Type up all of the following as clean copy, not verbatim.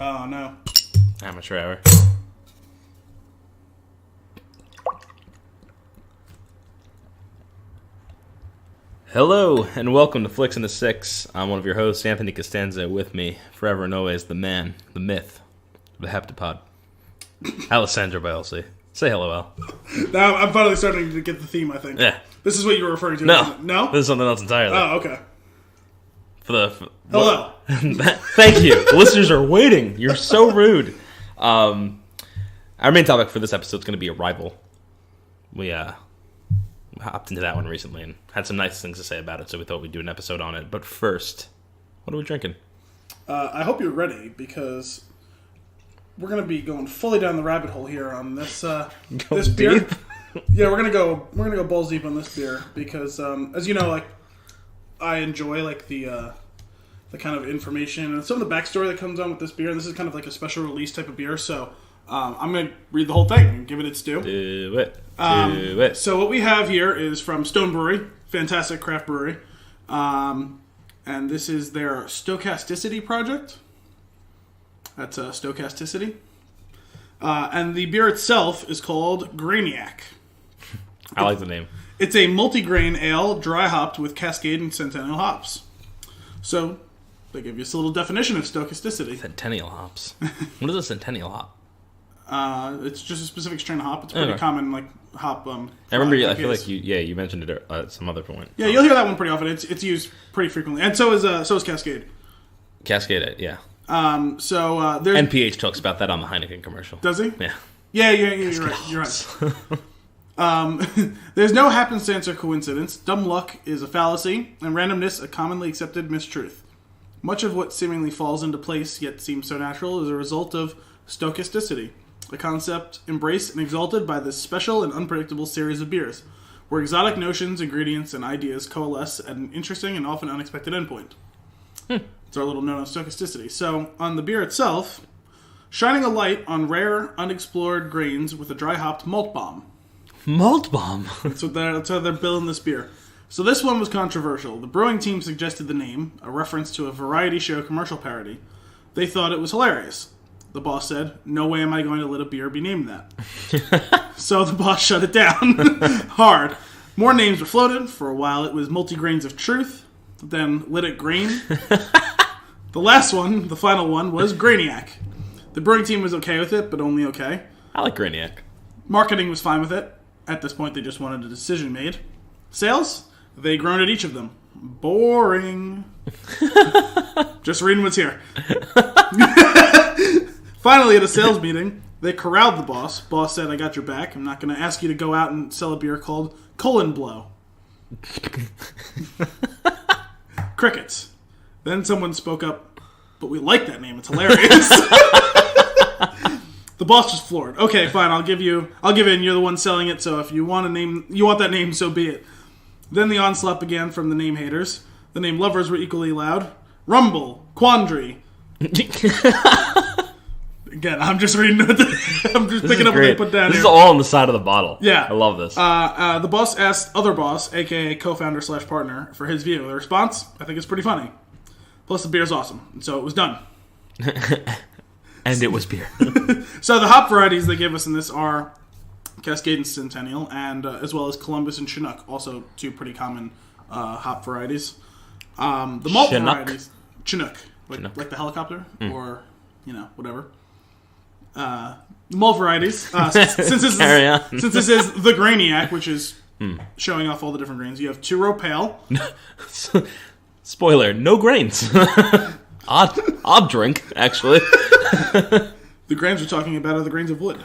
Oh, no. Amateur hour. Hello, and welcome to Flix and the Six. I'm one of your hosts, Anthony Costanza. With me, forever and always, the man, the myth, the heptapod, Alessandro Bielsi. Say hello, Al. Now I'm finally starting to get the theme, I think. Yeah. This is what you were referring to. No. No? This is something else entirely. Oh, okay. Hello. Thank you. The listeners are waiting. You're so rude. Our main topic for this episode is going to be Arrival. We hopped into that one recently and had some nice things to say about it, so we thought we'd do an episode on it. But first, what are we drinking? I hope you're ready, because we're going to be going fully down the rabbit hole here on this this beer. Yeah, we're gonna go balls deep on this beer because, as you know, like I enjoy like the kind of information and some of the backstory that comes on with this beer. This is kind of like a special release type of beer, so I'm gonna read the whole thing and give it its due. Do it. So what we have here is from Stone Brewery, fantastic craft brewery, and this is their Stochasticity project. That's Stochasticity, and the beer itself is called Grainiac. I like the name. It's a multi-grain ale, dry hopped with Cascade and Centennial hops. So, they give you a little definition of stochasticity. Centennial hops. What is a centennial hop? It's just a specific strain of hop. It's pretty common, like hop. I remember. I feel like you mentioned it at some other point. Yeah, you'll hear that one pretty often. It's used pretty frequently, and so is Cascade. Cascade, yeah. There's NPH talks about that on the Heineken commercial. Does he? Yeah. Yeah. You're right. There's no happenstance or coincidence. Dumb luck is a fallacy, and randomness a commonly accepted mistruth. Much of what seemingly falls into place, yet seems so natural, is a result of stochasticity, a concept embraced and exalted by this special and unpredictable series of beers, where exotic notions, ingredients, and ideas coalesce at an interesting and often unexpected endpoint. It's our little note on stochasticity. So, on the beer itself, shining a light on rare, unexplored grains with a dry-hopped malt bomb. Malt bomb? That's how they're billing this beer. So this one was controversial. The brewing team suggested the name, a reference to a variety show commercial parody. They thought it was hilarious. The boss said, "No way am I going to let a beer be named that." So the boss shut it down. Hard. More names were floated. For a while it was Multi-Grains of Truth, then Lit It Grain. The last one, the final one, was Grainiac. The brewing team was okay with it, but only okay. I like Grainiac. Marketing was fine with it. At this point, they just wanted a decision made. Sales? They groaned at each of them. Boring. Just reading what's here. Finally, at a sales meeting, they corralled the boss. Boss said, "I got your back. I'm not going to ask you to go out and sell a beer called Colon Blow." Crickets. Then someone spoke up, "But we like that name. It's hilarious." The boss was floored. "Okay, fine. I'll give in. You're the one selling it. So if you want that name, so be it." Then the onslaught began from the name haters. The name lovers were equally loud. Rumble, Quandary. Again, I'm just reading. I'm just picking up what they put down This here. is all on the side of the bottle. Yeah, I love this. The boss asked other boss, aka co-founder / partner, for his view. The response: "I think it's pretty funny. Plus, the beer's awesome." And so it was done. And it was beer. So the hop varieties they give us in this are Cascade and Centennial, and as well as Columbus and Chinook, also two pretty common hop varieties. The malt varieties, Chinook, like the helicopter, or whatever. The malt varieties, since this is the Grainiac, which is showing off all the different grains. You have Two Row Pale. Spoiler: no grains. Odd drink, actually. The grains we're talking about are the grains of wood,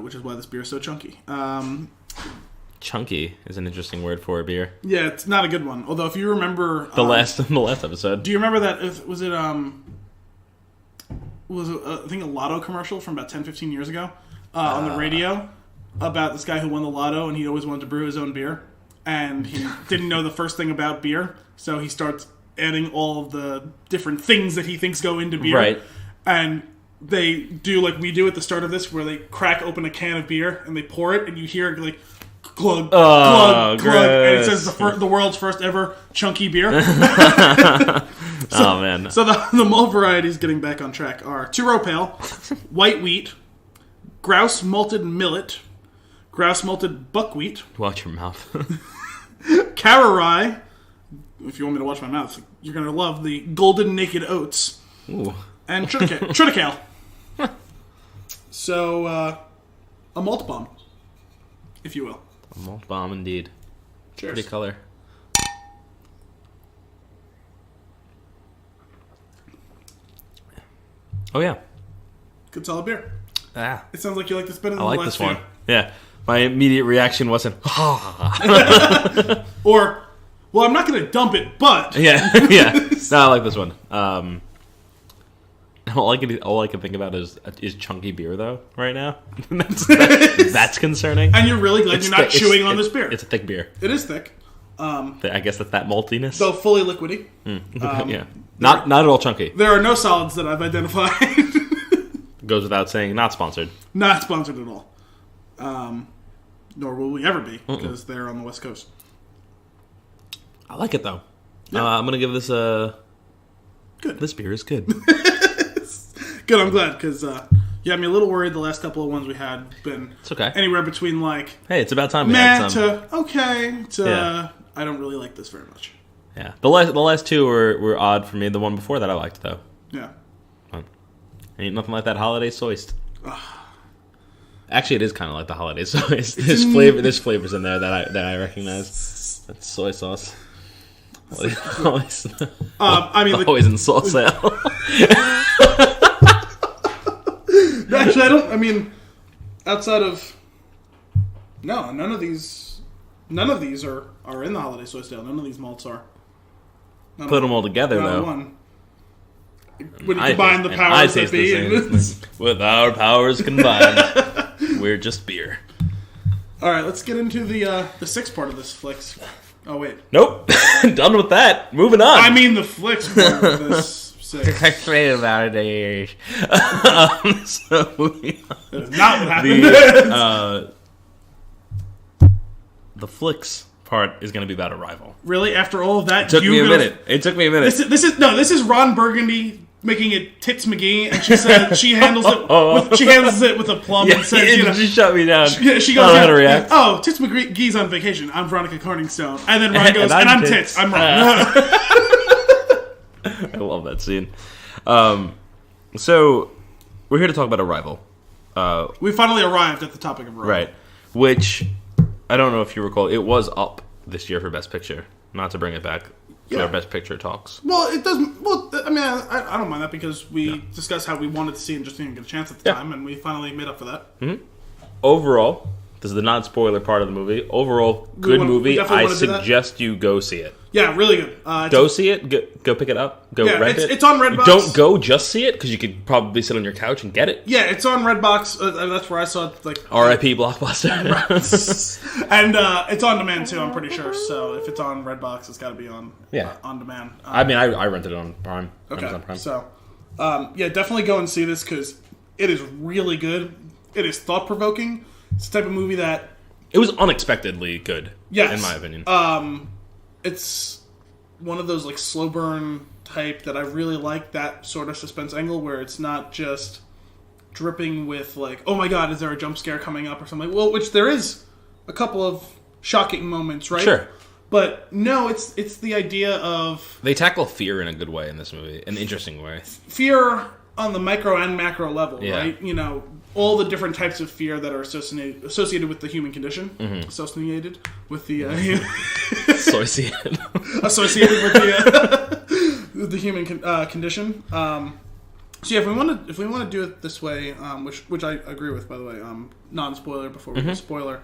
which is why this beer is so chunky. Chunky is an interesting word for a beer. Yeah, it's not a good one. Although, if you remember the last episode, do you remember that? Was it I think a lotto commercial from about 10-15 years ago on the radio about this guy who won the lotto and he always wanted to brew his own beer and he didn't know the first thing about beer, so he starts adding all of the different things that he thinks go into beer. Right. And they do like we do at the start of this, where they crack open a can of beer and they pour it, and you hear it like glug, glug, glug, and it says the world's first ever chunky beer. Oh, man. So the malt varieties, getting back on track, are two-row pale, white wheat, grouse malted millet, grouse malted buckwheat. Watch your mouth. Cara rye. If you want me to watch my mouth, you're going to love the golden naked oats. Ooh. And triticale. So, a malt bomb, if you will. A malt bomb, indeed. Cheers. Pretty color. Oh, yeah. Good solid beer. Ah. It sounds like you like this better than I the like last this one. few. Yeah. My immediate reaction wasn't, Or, well, I'm not going to dump it, but... Yeah, yeah. No, I like this one. All I can think about is chunky beer, though, right now. That's concerning. And you're really glad you're not chewing on this beer. It's a thick beer. It is thick. I guess that's that maltiness. Though fully liquidy. Yeah. Not at all chunky. There are no solids that I've identified. Goes without saying, not sponsored. Not sponsored at all. Nor will we ever be, because they're on the West Coast. I like it, though. Yeah. I'm going to give this a... Good. This beer is good. Good, I'm glad, because you had me a little worried the last couple of ones we had been It's okay. anywhere between, like... Hey, it's about time we had meh some. to okay to Yeah. I don't really like this very much. Yeah. The last two were odd for me. The one before that I liked, though. Yeah. Ain't nothing like that holiday soist. Actually, it is kind of like the holiday soist. There's flavors in there that I recognize. That's soy sauce. Always in sauce sale. Actually, I don't. I mean, outside of none of these are in the holiday soy stale. None of these malts are. Put them all together, though. One. When you combine the powers that be, with our powers combined, we're just beer. All right, let's get into the sixth part of this Flix. Oh wait, nope, done with that. Moving on. I mean the Flix part of this six. Explain about it. So that is not what happened. The Flix part is going to be about Arrival. Really? After all of that, It took me a minute. This is Ron Burgundy making it Tits McGee, and she said she handles it with a plum and says, she shut me down. She goes, I don't know how to react. Oh, Tits McGee's on vacation. I'm Veronica Corningstone, and then Ron goes, and I'm Tits. I'm wrong. I love that scene. So we're here to talk about Arrival. We finally arrived at the topic of Arrival, right? Which I don't know if you recall. It was up this year for Best Picture. Not to bring it back to our Best Picture talks. Well, it doesn't. Well, I mean, I don't mind that because we discussed how we wanted to see and just didn't get a chance at the time, and we finally made up for that. Mm-hmm. Overall, this is the non-spoiler part of the movie. Overall, good movie. I suggest you go see it. Yeah, really good. Go see it. Go pick it up. Go rent it. It's on Redbox. Don't go just see it because you could probably sit on your couch and get it. Yeah, it's on Redbox. That's where I saw it. Like R.I.P. Blockbuster. And it's on demand too. I'm pretty sure. So if it's on Redbox, it's got to be on on demand. I mean, I rented it on Prime. Okay. Amazon Prime. So definitely go and see this because it is really good. It is thought provoking. It's the type of movie that it was unexpectedly good. Yes, in my opinion. It's one of those like slow burn type that I really like, that sort of suspense angle where it's not just dripping with like, oh my god, is there a jump scare coming up or something? Well, which there is a couple of shocking moments, right? Sure. But no, it's the idea of they tackle fear in a good way in this movie, an interesting way. Fear on the micro and macro level, Yeah. right? You know, all the different types of fear that are associated with the human condition, associated with the Associated with the human condition. So yeah, if we want to do it this way, which I agree with, by the way, non-spoiler before we go spoiler.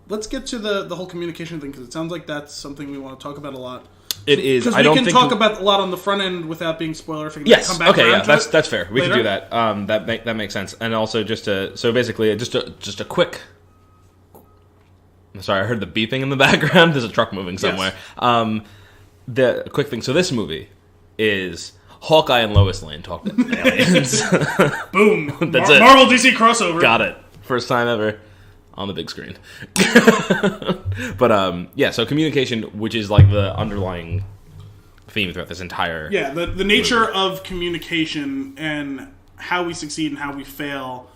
Let's get to the whole communication thing because it sounds like that's something we want to talk about a lot. It is. Because we can talk about a lot on the front end without being spoiler-free. Yes. Come back Okay. Yeah. to That's fair. We later. can do that. That makes sense. And also, just a quick. Sorry, I heard the beeping in the background. There's a truck moving somewhere. Yes. The quick thing. So this movie is Hawkeye and Lois Lane talk to aliens. Boom. That's it. Marvel DC crossover. Got it. First time ever on the big screen. But so communication, which is like the underlying theme throughout this entire... Yeah, the nature of communication and how we succeed and how we fail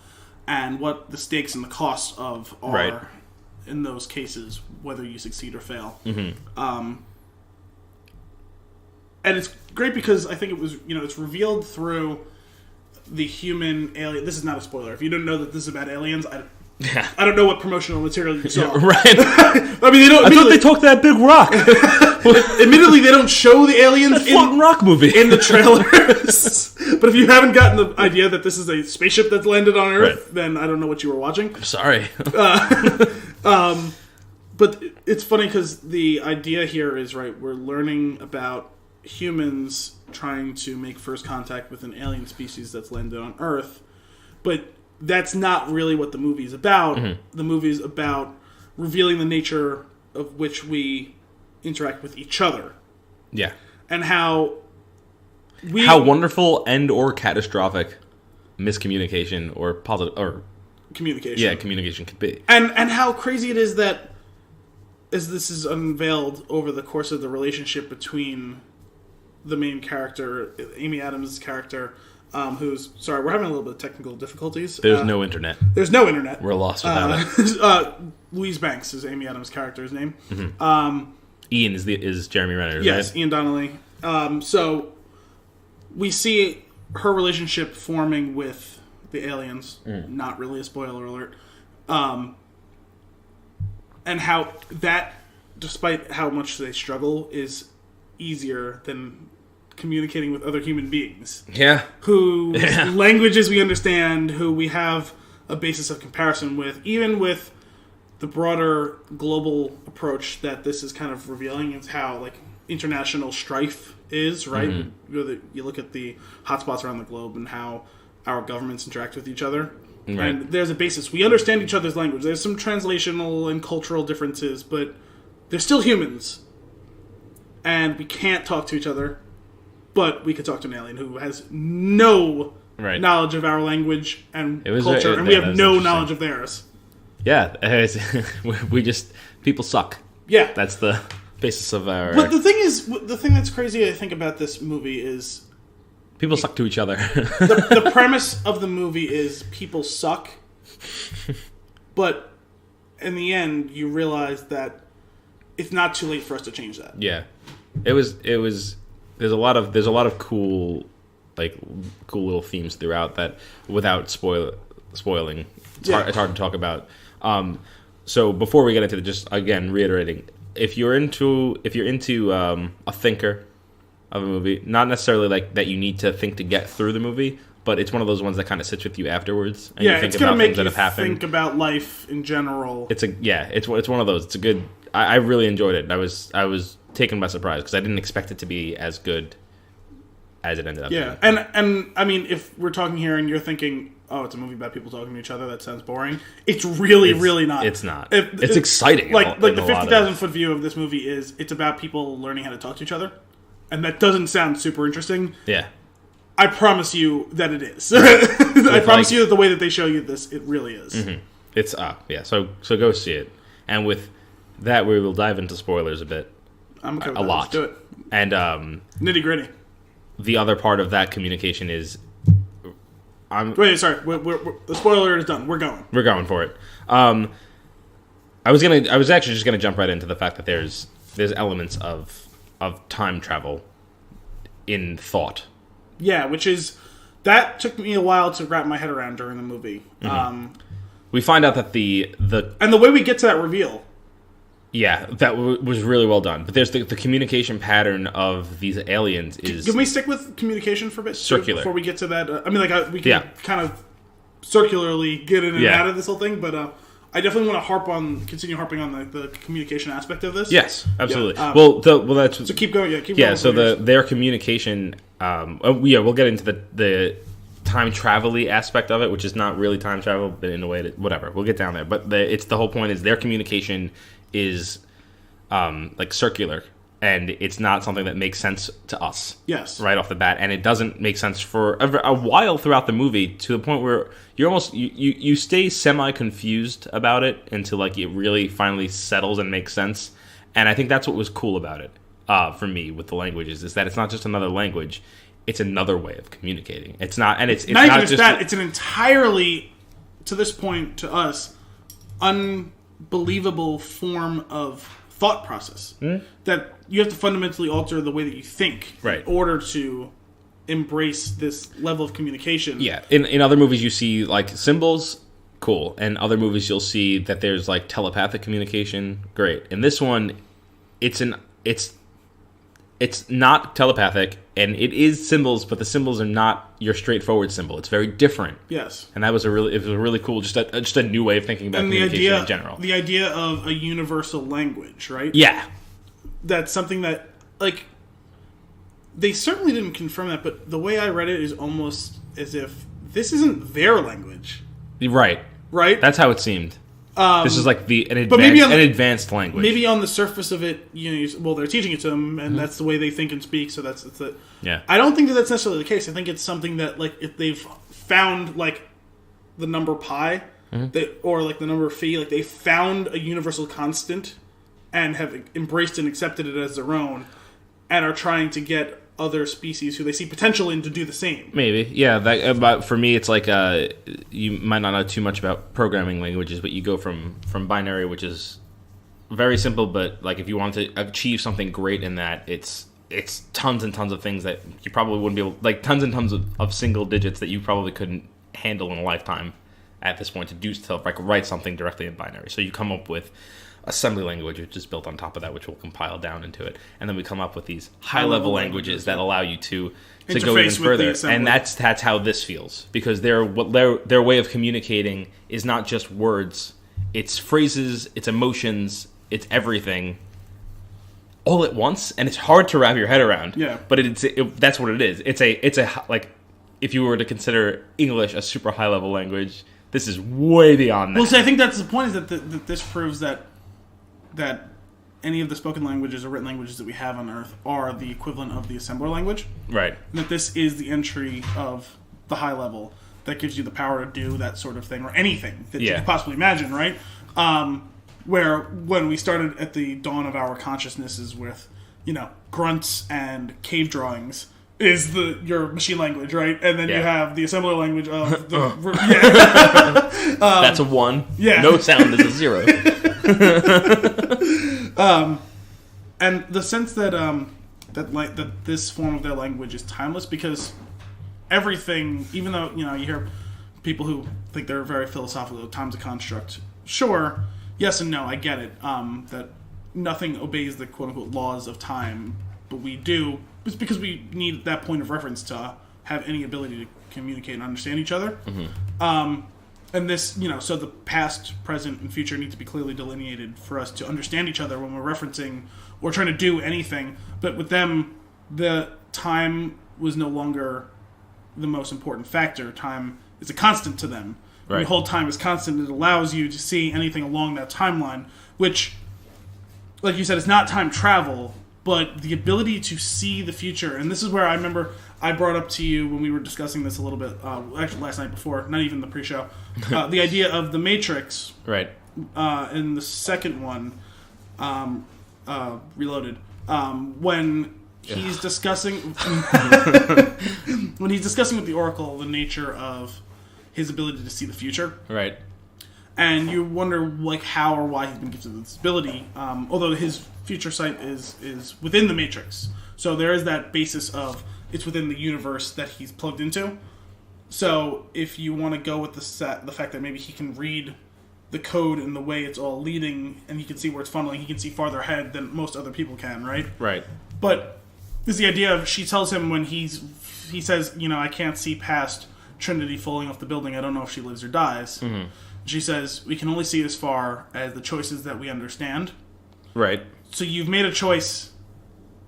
and what the stakes and the costs of are in those cases, whether you succeed or fail. Mm-hmm. And it's great because I think it was, it's revealed through the human alien. This is not a spoiler. If you didn't know that this is about aliens, I don't know what promotional material you saw. Right. I mean, I thought they talked that big rock. Admittedly, they don't show the aliens floating rock movie in the trailers. But if you haven't gotten the idea that this is a spaceship that's landed on Earth, then I don't know what you were watching. Sorry. But it's funny because the idea here is, we're learning about humans trying to make first contact with an alien species that's landed on Earth. But that's not really what the movie's about. Mm-hmm. The movie's about revealing the nature of which we interact with each other. Yeah. And how wonderful and or catastrophic miscommunication or positive or communication. Yeah, communication could be. And how crazy it is that as this is unveiled over the course of the relationship between the main character, Amy Adams' character, who's... Sorry, we're having a little bit of technical difficulties. There's no internet. There's no internet. We're lost without it. Louise Banks is Amy Adams' character's name. Mm-hmm. Ian is Jeremy Renner, yes, right? Ian Donnelly. So we see her relationship forming with the aliens. Not really a spoiler alert. And how that, despite how much they struggle, is easier than communicating with other human beings. Yeah. Whose languages we understand, who we have a basis of comparison with, even with the broader global approach that this is kind of revealing is how international strife is, right? Mm-hmm. You look at the hotspots around the globe and how our governments interact with each other. Right. And there's a basis. We understand each other's language. There's some translational and cultural differences, but they're still humans. And we can't talk to each other, but we could talk to an alien who has no knowledge of our language and culture, and we have no knowledge of theirs. Yeah, people suck. Yeah. That's the basis of our... But the thing that's crazy, I think, about this movie is... People suck to each other. the premise of the movie is people suck, but in the end, you realize that it's not too late for us to change that. Yeah. It was. There's a lot of cool little themes throughout that without spoiling. It's hard to talk about. So before we get into just again reiterating, if you're into a thinker of a movie, not necessarily that you need to think to get through the movie, but it's one of those ones that kind of sits with you afterwards. And you think it's gonna about make things that you have happened. think about life in general. It's one of those. It's a good. I really enjoyed it. I was taken by surprise because I didn't expect it to be as good as it ended up. Yeah, and I mean, if we're talking here and you're thinking, oh, it's a movie about people talking to each other, that sounds boring. It's really not. It's not. It's exciting. Like the 50,000 foot view of this movie is it's about people learning how to talk to each other, and that doesn't sound super interesting. Yeah. I promise you that it is. I promise you that the way that they show you this, it really is. Mm-hmm. It's So go see it, and with that we will dive into spoilers a bit. I'm okay with a that. lot. Let's do it. And nitty gritty. The other part of that communication is, wait, sorry. The spoiler is done. We're going. We're going for it. I was actually just gonna jump right into the fact that there's elements of time travel in thought. Yeah, that took me a while to wrap my head around during the movie. Mm-hmm. We find out that the and the way we get to that reveal. Yeah, that was really well done. But there's the communication pattern of these aliens is... Can we stick with communication for a bit? Circular. Before we get to that? We can kind of circularly get in and out of this whole thing, but I definitely want to continue harping on the communication aspect of this. Yes, absolutely. Yeah. That's... So keep going, keep going. Yeah, so their communication... we'll get into the time travel-y aspect of it, which is not really time travel, but in a way that... Whatever, we'll get down there. But the whole point is their communication is circular, and it's not something that makes sense to us. Yes, right off the bat, and it doesn't make sense for a while throughout the movie, to the point where you're almost you stay semi confused about it until it really finally settles and makes sense. And I think that's what was cool about it. for me with the languages is that it's not just another language; it's another way of communicating. It's not, and it's not just that. It's an entirely, to this point, to us, unbelievable form of thought process that you have to fundamentally alter the way that you think in order to embrace this level of communication. Yeah, in other movies you see like symbols. Cool. And other movies you'll see that there's like telepathic communication. Great. In this one, it's not telepathic, and it is symbols, but the symbols are not your straightforward symbol. It's very different. Yes. And that was a really cool, just a new way of thinking about communication in general. The idea of a universal language, right? Yeah. That's something that, like, they certainly didn't confirm that, but the way I read it is almost as if this isn't their language. Right. Right? That's how it seemed. This is like an advanced language. Maybe on the surface of it, they're teaching it to them, and that's the way they think and speak. So that's it. Yeah. I don't think that's necessarily the case. I think it's something that, like, if they've found like the number pi, or like the number phi, like they found a universal constant and have embraced and accepted it as their own, and are trying to get other species who they see potential in to do the same. Maybe, yeah. But for me, it's like you might not know too much about programming languages, but you go from binary, which is very simple, but like if you want to achieve something great in that, it's tons and tons of things that you probably wouldn't be able, like tons and tons of single digits that you probably couldn't handle in a lifetime at this point to like write something directly in binary. So you come up with assembly language, which is built on top of that, which will compile down into it, and then we come up with these high-level languages that allow you to go even further. And that's how this feels, because their way of communicating is not just words; it's phrases, it's emotions, it's everything, all at once, and it's hard to wrap your head around. Yeah, but that's what it is. It's a like, if you were to consider English a super high-level language, this is way beyond that. Well, see, I think that's the point, is that this proves that any of the spoken languages or written languages that we have on Earth are the equivalent of the assembler language. Right. And that this is the entry of the high level that gives you the power to do that sort of thing, or anything that you could possibly imagine, right? Where when we started at the dawn of our consciousnesses with, grunts and cave drawings is your machine language, right? And then you have the assembler language of the... That's a 1. Yeah. No sound is a 0. And the sense that that this form of their language is timeless, because everything, even though you hear people who think they're very philosophical, time's a construct. Sure, yes and no, I get it. That nothing obeys the quote unquote laws of time, but we do. It's because we need that point of reference to have any ability to communicate and understand each other. Mm-hmm. And this, so the past, present, and future need to be clearly delineated for us to understand each other when we're referencing or trying to do anything. But with them, the time was no longer the most important factor. Time is a constant to them. Right. When you hold time as constant, it allows you to see anything along that timeline, which, like you said, is not time travel, but the ability to see the future. And this is where I remember I brought up to you when we were discussing this a little bit, actually last night before, not even the pre-show, the idea of the Matrix. Right. In the second one, Reloaded, when he's discussing when he's discussing with the Oracle the nature of his ability to see the future. Right. And you wonder how or why he's been gifted this ability, although his future sight is within the Matrix. So there is that basis of it's within the universe that he's plugged into. So if you want to go with the fact that maybe he can read the code and the way it's all leading, and he can see where it's funneling, he can see farther ahead than most other people can, right? Right. But there's the idea of, she tells him when he says, I can't see past Trinity falling off the building, I don't know if she lives or dies. Mm-hmm. She says, we can only see as far as the choices that we understand. Right. So you've made a choice,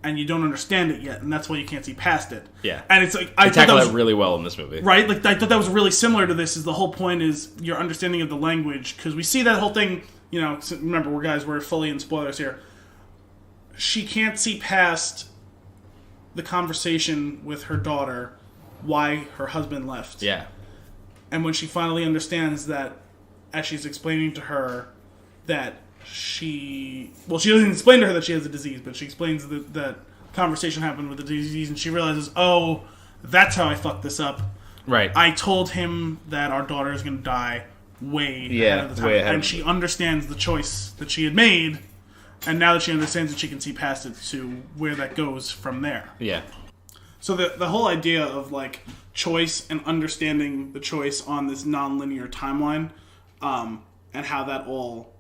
and you don't understand it yet, and that's why you can't see past it. Yeah. And it's like... I tackle that really well in this movie. Right? Like, I thought that was really similar to this, is the whole point is your understanding of the language, because we see that whole thing, remember, we're fully in spoilers here. She can't see past the conversation with her daughter, why her husband left. Yeah. And when she finally understands that, as she's explaining to her that she doesn't explain to her that she has a disease, but she explains that conversation happened with the disease, and she realizes, oh, that's how I fucked this up. Right. I told him that our daughter is going to die way ahead of the time. And she understands the choice that she had made, and now that she understands it, she can see past it to where that goes from there. Yeah. So the whole idea of, like, choice and understanding the choice on this nonlinear timeline, and how that all,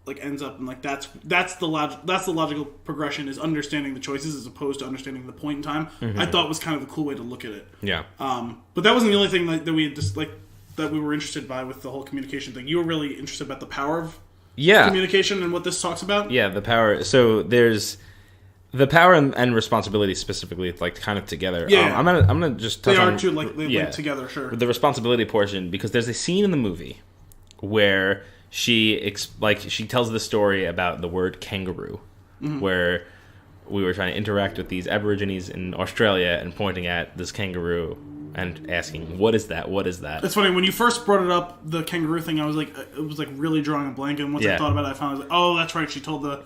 like, ends up, and, like, that's the logical progression, is understanding the choices as opposed to understanding the point in time. I thought was kind of a cool way to look at it. Yeah. But that wasn't the only thing that we had just, like, that we were interested by with the whole communication thing. You were really interested about the power of communication and what this talks about? Yeah, the power. So there's the power and responsibility specifically, like, kind of together. Yeah. I'm gonna just touch on... They are two, like, link together, sure. The responsibility portion, because there's a scene in the movie where she tells the story about the word kangaroo, where we were trying to interact with these Aborigines in Australia and pointing at this kangaroo and asking, what is that? What is that? It's funny, when you first brought it up, the kangaroo thing, I was like, it was like really drawing a blank, and once I thought about it, I found, I was like, oh, that's right, she told the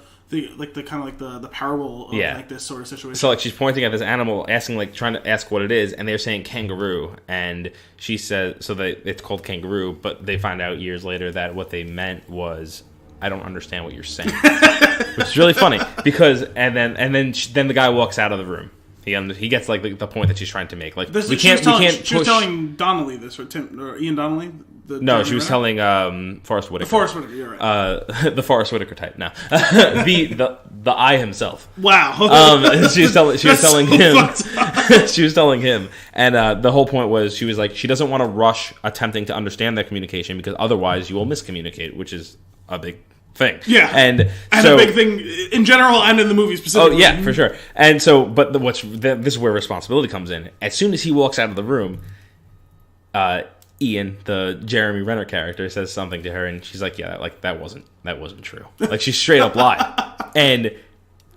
parable of like this sort of situation. So, like, she's pointing at this animal, asking, like, trying to ask what it is, and they're saying kangaroo, and she says, so that it's called kangaroo, but they find out years later that what they meant was, I don't understand what you're saying. Which is really funny, because, and then the guy walks out of the room. He gets, like, the point that she's trying to make. Like, she was telling Donnelly this, or Ian Donnelly? No, she was telling Forrest Whitaker. Forrest Whitaker, you're right. The Forrest Whitaker type. No, the I himself. Wow. She was telling him. She was telling him, and the whole point was she was like, she doesn't want to rush attempting to understand their communication because otherwise you will miscommunicate, which is a big thing. Yeah, and so, a big thing in general and in the movie specifically. Oh yeah, for sure. And so, but this is where responsibility comes in. As soon as he walks out of the room, Ian, the Jeremy Renner character, says something to her, and she's like, "Yeah, like that wasn't true." Like, she straight up lied, and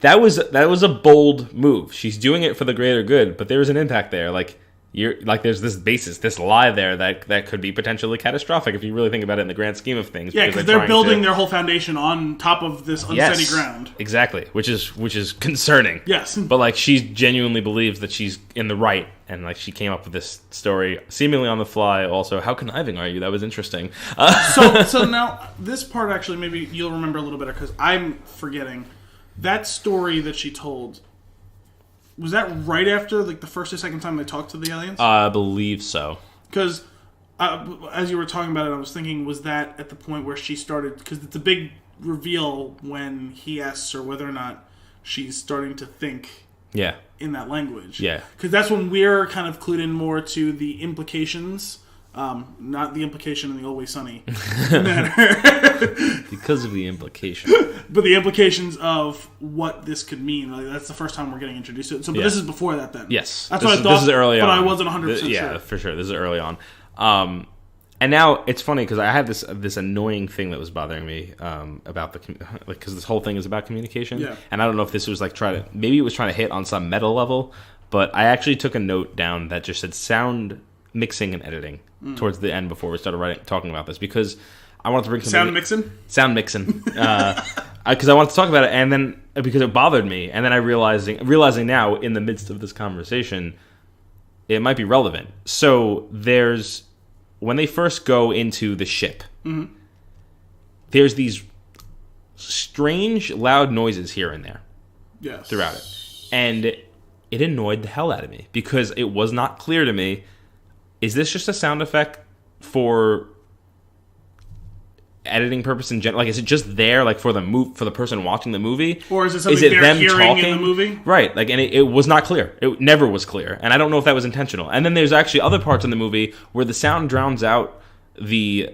that was a bold move. She's doing it for the greater good, but there was an impact there. Like, there's this basis, this lie there that could be potentially catastrophic if you really think about it in the grand scheme of things. Yeah, because they're building their whole foundation on top of this unsteady ground. Exactly, which is concerning. Yes, but like, she genuinely believes that she's in the right, and like, she came up with this story seemingly on the fly. Also, how conniving are you? That was interesting. So now this part, actually, maybe you'll remember a little better because I'm forgetting that story that she told. Was that right after, like, the first or second time they talked to the aliens? I believe so. Because, as you were talking about it, I was thinking, was that at the point where she started... Because it's a big reveal when he asks her whether or not she's starting to think in that language. Yeah. Because that's when we're kind of clued in more to the implications... not the implication in the Always Sunny manner. Because of the implication. But the implications of what this could mean. Like, that's the first time we're getting introduced to it. So, but this is before that then. Yes. That's what I thought, this is early on. But I wasn't 100% sure. Yeah, for sure. This is early on. And now, it's funny, because I had this annoying thing that was bothering me about because this whole thing is about communication. Yeah. And I don't know if this was like maybe it was trying to hit on some meta level, but I actually took a note down that just said sound mixing and editing towards the end before we started talking about this, because I wanted to bring sound mixing, because I wanted to talk about it, and then because it bothered me, and then I realizing now in the midst of this conversation, it might be relevant. So when they first go into the ship, there's these strange loud noises here and there, throughout it, and it annoyed the hell out of me because it was not clear to me. Is this just a sound effect for editing purpose in general? Like, is it just there, like, for the person watching the movie, or is it something they're hearing talking in the movie? Right, like, and it was not clear. It never was clear, and I don't know if that was intentional. And then there's actually other parts in the movie where the sound drowns out the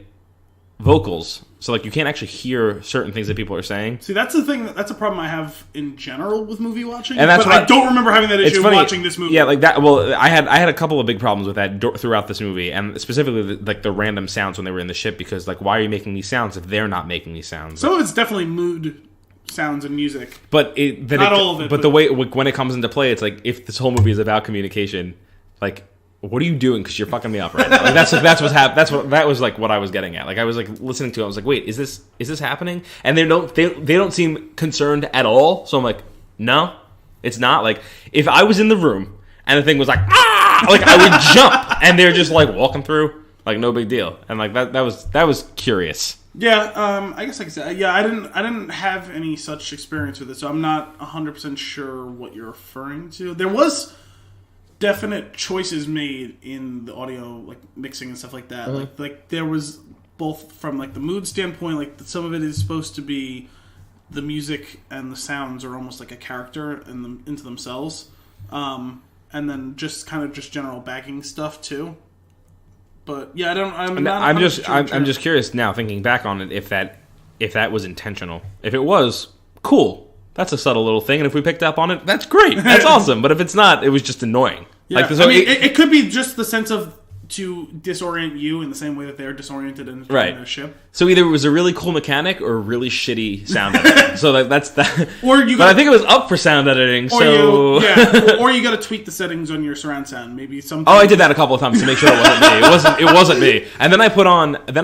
vocals, so like you can't actually hear certain things that people are saying. See, that's the thing. That's a problem I have in general with movie watching. And that's I don't remember having that issue watching this movie. Yeah, like that. Well, I had a couple of big problems with that throughout this movie, and specifically like the random sounds when they were in the ship. Because like, why are you making these sounds if they're not making these sounds? Some of it's definitely mood sounds and music, but not all of it. But the way when it comes into play, it's like if this whole movie is about communication, like what are you doing? Because you're fucking me up right now. Like that was like what I was getting at. Like I was like listening to it. I was like, wait, is this happening? And they don't seem concerned at all. So I'm like, no, it's not. Like if I was in the room and the thing was like, ah, like I would jump, and they're just like walking through, like no big deal. And like that was curious. Yeah, I guess I could say, yeah, I didn't have any such experience with it, so I'm not 100% sure what you're referring to. There was definite choices made in the audio, like mixing and stuff like that. Mm-hmm. Like there was both from like the mood standpoint, like some of it is supposed to be the music and the sounds are almost like a character into themselves, and then just kind of just general backing stuff too. But yeah, I'm just curious now, thinking back on it, if that was intentional. If it was, cool. That's a subtle little thing, and if we picked up on it, that's great. That's awesome. But if it's not, it was just annoying. Yeah. Like, so it could be just the sense of to disorient you in the same way that they're disoriented in a ship. So either it was a really cool mechanic or a really shitty sound editing. So that's that. But I think it was up for sound editing. Or you got to tweak the settings on your surround sound. Maybe some. Oh, I did that a couple of times to make sure it wasn't me. It wasn't me. And then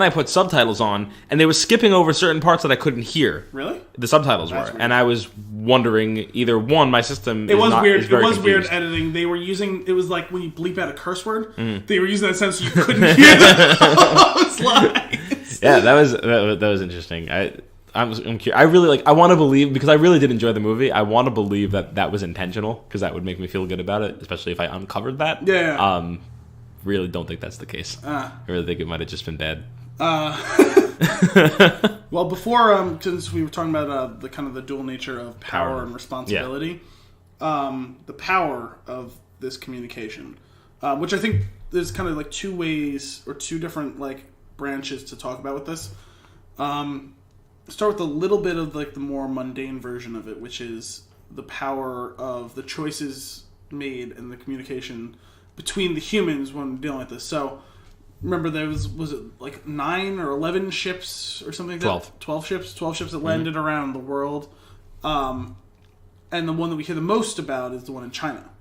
I put subtitles on, and they were skipping over certain parts that I couldn't hear. Really? The subtitles were, and I was wondering either one, my system. It was weird. It was weird editing. They were using. It was like when you bleep out a curse word. Mm. They were using that sense so you couldn't hear those lines. Yeah, that was interesting. I'm curious. I really I want to believe, because I really did enjoy the movie. I want to believe that was intentional, because that would make me feel good about it, especially if I uncovered that. Yeah. Really don't think that's the case. I really think it might have just been bad. Well, before since we were talking about the kind of the dual nature of power and responsibility, the power of this communication, which I think there's kind of like two ways or two different like branches to talk about with this. Start with a little bit of like the more mundane version of it, which is the power of the choices made and the communication between the humans when dealing with this. So remember there was it like 9 or 11 ships or something like that? 12 ships that landed around the world. And the one that we hear the most about is the one in China.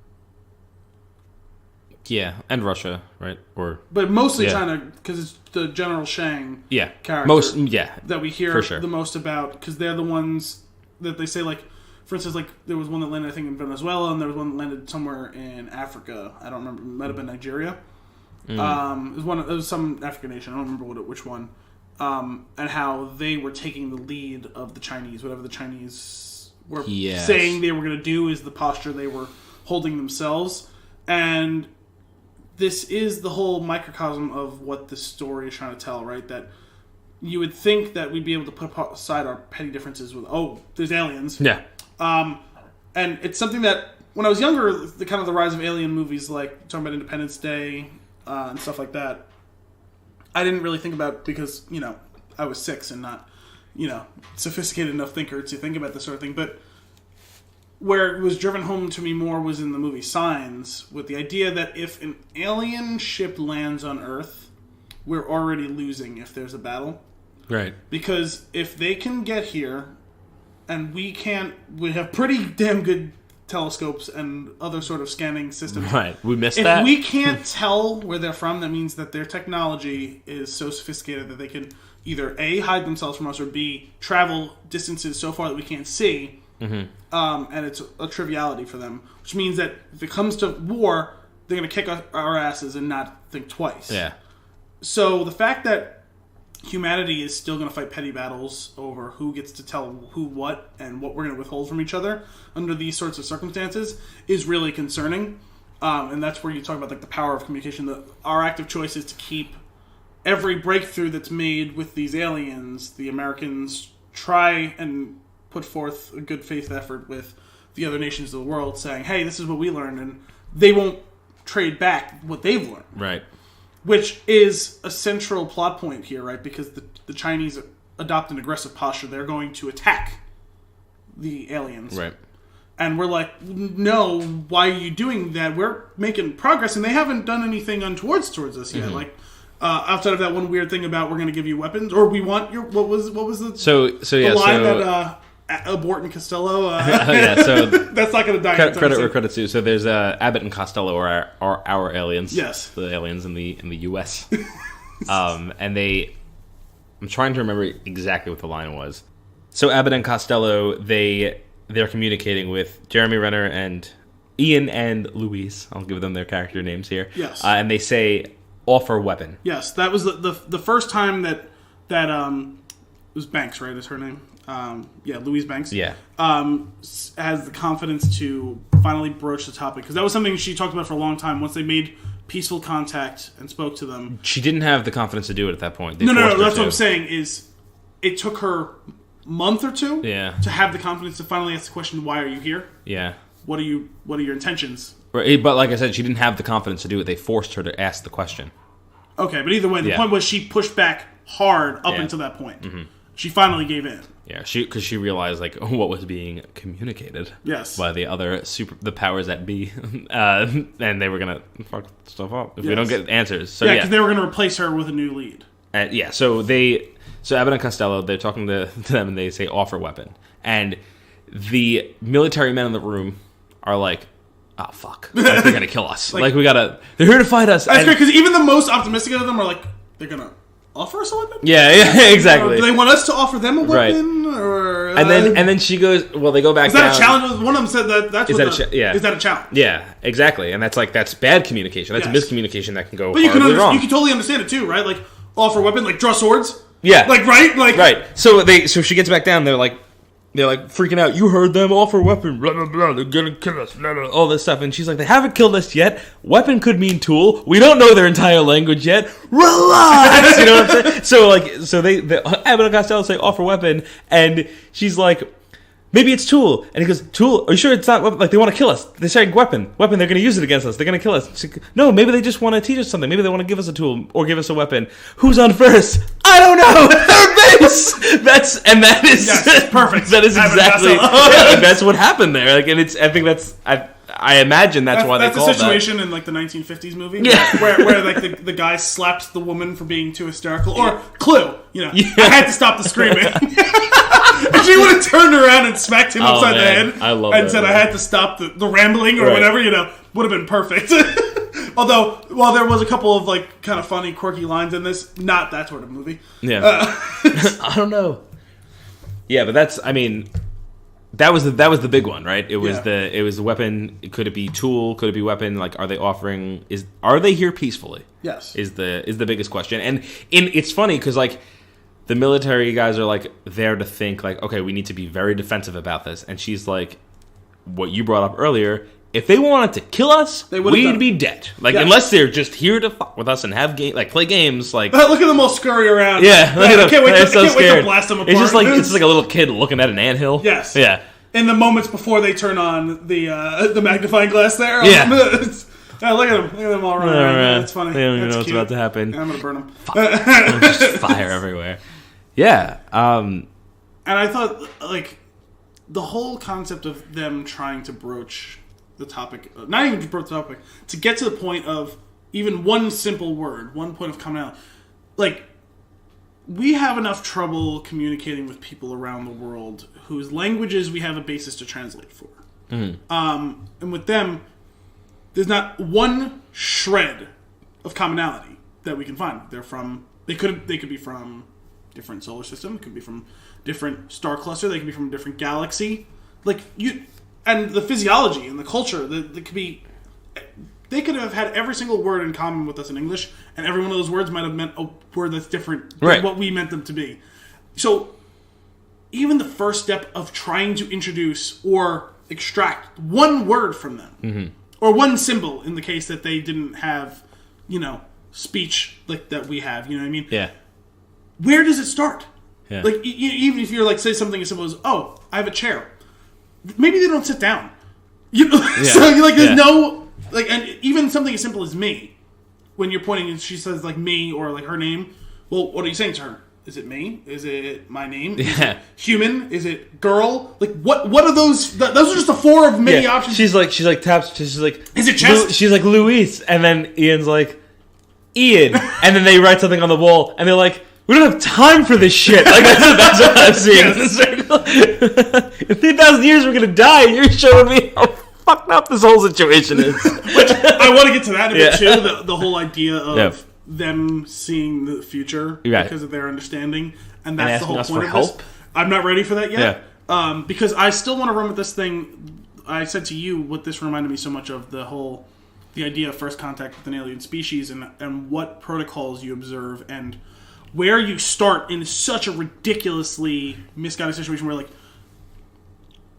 Yeah, and Russia, right? But mostly China, because it's the General Shang character that we hear the most about, because they're the ones that they say, like, for instance, like, there was one that landed, I think, in Venezuela, and there was one that landed somewhere in Africa. I don't remember. It might have been Nigeria. It was some African nation. I don't remember which one. And how they were taking the lead of the Chinese. Whatever the Chinese were saying they were going to do is the posture they were holding themselves. And this is the whole microcosm of what this story is trying to tell, right? That you would think that we'd be able to put aside our petty differences with, there's aliens. Yeah. And it's something that, when I was younger, the rise of alien movies, like talking about Independence Day and stuff like that, I didn't really think about, because, I was 6 and not, sophisticated enough thinker to think about this sort of thing. But where it was driven home to me more was in the movie Signs, with the idea that if an alien ship lands on Earth, we're already losing if there's a battle. Right. Because if they can get here, and we have pretty damn good telescopes and other sort of scanning systems. Right. We missed that. If we can't tell where they're from, that means that their technology is so sophisticated that they can either A, hide themselves from us, or B, travel distances so far that we can't see. Mm-hmm. And it's a triviality for them, which means that if it comes to war, they're going to kick our asses and not think twice. Yeah. So the fact that humanity is still going to fight petty battles over who gets to tell who what and what we're going to withhold from each other under these sorts of circumstances is really concerning. And that's where you talk about like the power of communication. Our active choice is to keep every breakthrough that's made with these aliens. The Americans try and put forth a good faith effort with the other nations of the world, saying, hey, this is what we learned, and they won't trade back what they've learned. Right. Which is a central plot point here, right? Because the Chinese adopt an aggressive posture. They're going to attack the aliens. Right. And we're like, no, why are you doing that? We're making progress, and they haven't done anything untowards towards us yet. Mm-hmm. Like, outside of that one weird thing about we're going to give you weapons, or we want your... What was the... So line that... Abort and Costello. So that's not going to die. Credit where credit's due. So there's Abbott and Costello are our aliens. Yes, the aliens in the U.S. And I'm trying to remember exactly what the line was. So Abbott and Costello, they're communicating with Jeremy Renner and Ian and Louise. I'll give them their character names here. Yes, and they say offer weapon. Yes, that was the first time that it was Banks, right? Is her name? Louise Banks. Yeah. Has the confidence to finally broach the topic, because that was something she talked about for a long time. Once they made peaceful contact and spoke to them, she didn't have the confidence to do it at that point. No. That's what I'm saying. Is it took her a month or two? Yeah. To have the confidence to finally ask the question, "Why are you here?" Yeah. What are your intentions? Right, but like I said, she didn't have the confidence to do it. They forced her to ask the question. Okay, but either way, the point was she pushed back hard up until that point. Mm-hmm. She finally gave in. Yeah, because she realized like what was being communicated. Yes. By the other the powers that be, and they were gonna fuck stuff up if we don't get answers. So because they were gonna replace her with a new lead. So Abbott and Costello, they're talking to them and they say offer weapon, and the military men in the room are like, oh fuck, like, they're gonna kill us. Like they're here to fight us. That's great, because even the most optimistic of them are like, they're gonna offer us a weapon? Yeah, exactly. Do they want us to offer them a weapon? Right. Or, and then she goes, well, they go back down. Is that a challenge? One of them said that's is that a challenge? Yeah, exactly. And that's bad communication. That's a miscommunication that can go but horribly wrong. You can totally understand it too, right? Like, offer weapon, like draw swords. Yeah. Right. So she gets back down, they're like freaking out. You heard them, offer weapon, blah, blah, blah, they're gonna kill us, blah, blah, all this stuff. And she's like, they haven't killed us yet. Weapon could mean tool. We don't know their entire language yet. Relax! You know what I'm saying? So Abbott and Costello say offer weapon, and she's like, maybe it's tool. And he goes, tool? Are you sure it's not weapon? Like, they want to kill us. They're saying weapon, they're going to use it against us. They're going to kill us. She's like, no, maybe they just want to teach us something. Maybe they want to give us a tool or give us a weapon. Who's on first? I don't know. Third base. That is perfect. That is exactly. That's what happened there. Like, and I think that's. I imagine that's why they called that. That's a situation in like the 1950s movie, where like the guy slapped the woman for being too hysterical, or Clue. I had to stop the screaming. And she would have turned around and smacked him upside the head. I love and said, I had to stop the rambling or whatever. Would have been perfect. Although, while there was a couple of like kind of funny, quirky lines in this, not that sort of movie. Yeah, I don't know. Yeah, but that's. I mean. That was the big one, right? It was the weapon. Could it be tool? Could it be weapon? Like, are they here peacefully? Yes, is the biggest question. And it's funny because like the military guys are like there to think like, okay, we need to be very defensive about this. And she's like, what you brought up earlier. If they wanted to kill us, we'd be dead. Like, unless they're just here to fuck with us and have play games. Like, look at them all scurry around. Yeah, look at them. Can't wait to blast them apart. It's just like a little kid looking at an anthill. Yes. Yeah. In the moments before they turn on the magnifying glass, there. Yeah. Look at them all running around. It's funny. They don't even know what's about to happen. I'm gonna burn them. Just fire everywhere. Yeah. And I thought like the whole concept of them trying to broach the topic, not even to broach the topic, to get to the point of even one simple word, one point of commonality. Like, we have enough trouble communicating with people around the world whose languages we have a basis to translate for. Mm-hmm. And with them, there's not one shred of commonality that we can find. They could be from different solar system, could be from different star cluster, they could be from a different galaxy. And the physiology and the culture, they could have had every single word in common with us in English, and every one of those words might have meant a word that's different than what we meant them to be. So, even the first step of trying to introduce or extract one word from them, mm-hmm. or one symbol in the case that they didn't have, speech like that we have, you know what I mean? Yeah. Where does it start? Yeah. Like, even if you're like, say something as simple as, oh, I have a chair. Maybe they don't sit down. So there's no, like, and even something as simple as me, when you're pointing and she says like me or like her name, well, what are you saying to her? Is it me? Is it my name? Is it human? Is it girl? Like, what are those? Those are just the four of many options. She's like taps. She's like, is it chest? She's like Luis, and then Ian's like Ian, and then they write something on the wall, and they're like, We don't have time for this shit. Like, that's what I'm seeing in the circle. In 3,000 years, we're going to die, and you're showing me how fucked up this whole situation is. Which, I want to get to that a bit, too. The whole idea of them seeing the future because of their understanding. And that's the whole point of this. I'm not ready for that yet. Yeah. Because I still want to run with this thing. I said to you what this reminded me so much of, the idea of first contact with an alien species and what protocols you observe and where you start in such a ridiculously misguided situation where, like,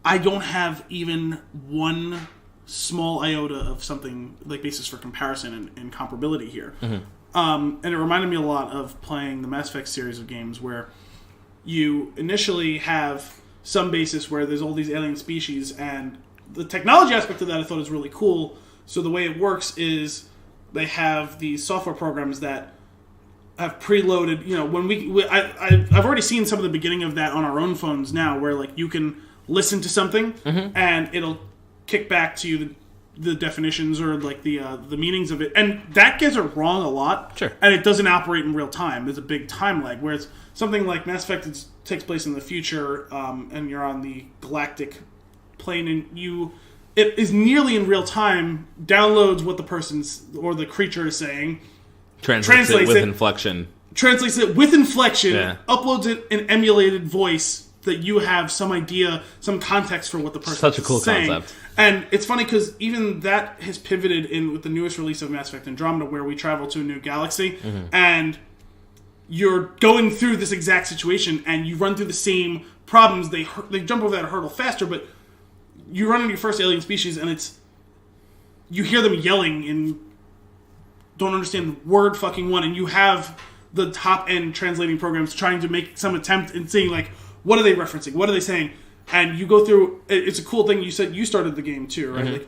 I don't have even one small iota of something, like, basis for comparison and comparability here. Mm-hmm. And it reminded me a lot of playing the Mass Effect series of games where you initially have some basis where there's all these alien species, and the technology aspect of that I thought was really cool. So the way it works is they have these software programs that have preloaded, when I've already seen some of the beginning of that on our own phones now, where, like, you can listen to something and it'll kick back to you the definitions or, like, the meanings of it, and that gets it wrong a lot. Sure. And it doesn't operate in real time. There's a big time lag. Whereas something like Mass Effect takes place in the future, and you're on the galactic plane, and it is nearly in real time. Downloads what the person's or the creature is saying. Translates it with inflection. Translates it with inflection. Yeah. Uploads it in emulated voice that you have some idea, some context for what the person is saying. Such a cool concept. And it's funny because even that has pivoted in with the newest release of Mass Effect Andromeda, where we travel to a new galaxy, and you're going through this exact situation, and you run through the same problems. They jump over that hurdle faster, but you run into your first alien species, and you hear them yelling and don't understand word fucking one, and you have the top end translating programs trying to make some attempt and seeing, like, what are they referencing? What are they saying? And you go through. It's a cool thing. You said you started the game too, right? Like,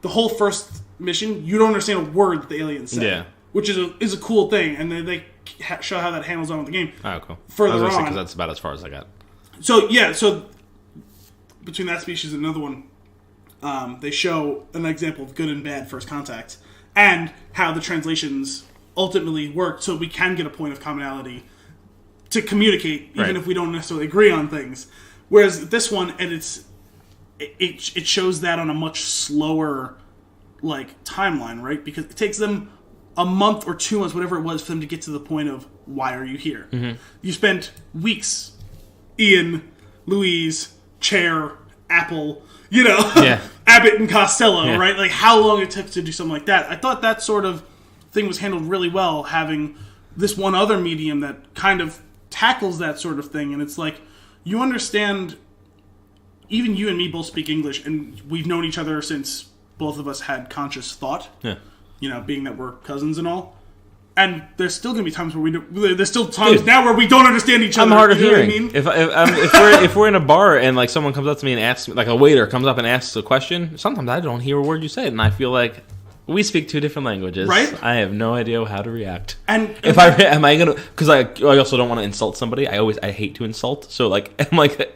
the whole first mission, you don't understand a word that the aliens say, which is a cool thing, and they show how that handles on with the game. Oh, cool. Further on, because that's about as far as I got. So between that species and another one, they show an example of good and bad first contact, and how the translations ultimately work, so we can get a point of commonality to communicate, even if we don't necessarily agree on things. Whereas this one, and it shows that on a much slower, like, timeline, right? Because it takes them a month or 2 months, whatever it was, for them to get to the point of, why are you here? Mm-hmm. You spent weeks, Ian, Louise, Chair, Apple, Abort and Costello, right? Like, how long it took to do something like that. I thought that sort of thing was handled really well, having this one other medium that kind of tackles that sort of thing. And it's like, you understand, even you and me both speak English, and we've known each other since both of us had conscious thought. Yeah. Being that we're cousins and all. And there's still going to be times where there's still times now where we don't understand each other. I'm hard of hearing. What I mean? If we're in a bar and, like, someone comes up to me and asks me, like, a waiter comes up and asks a question, sometimes I don't hear a word you say, and I feel like we speak two different languages. Right? I have no idea how to react. And if am I gonna? Because I also don't want to insult somebody. I hate to insult. So, like, I'm like,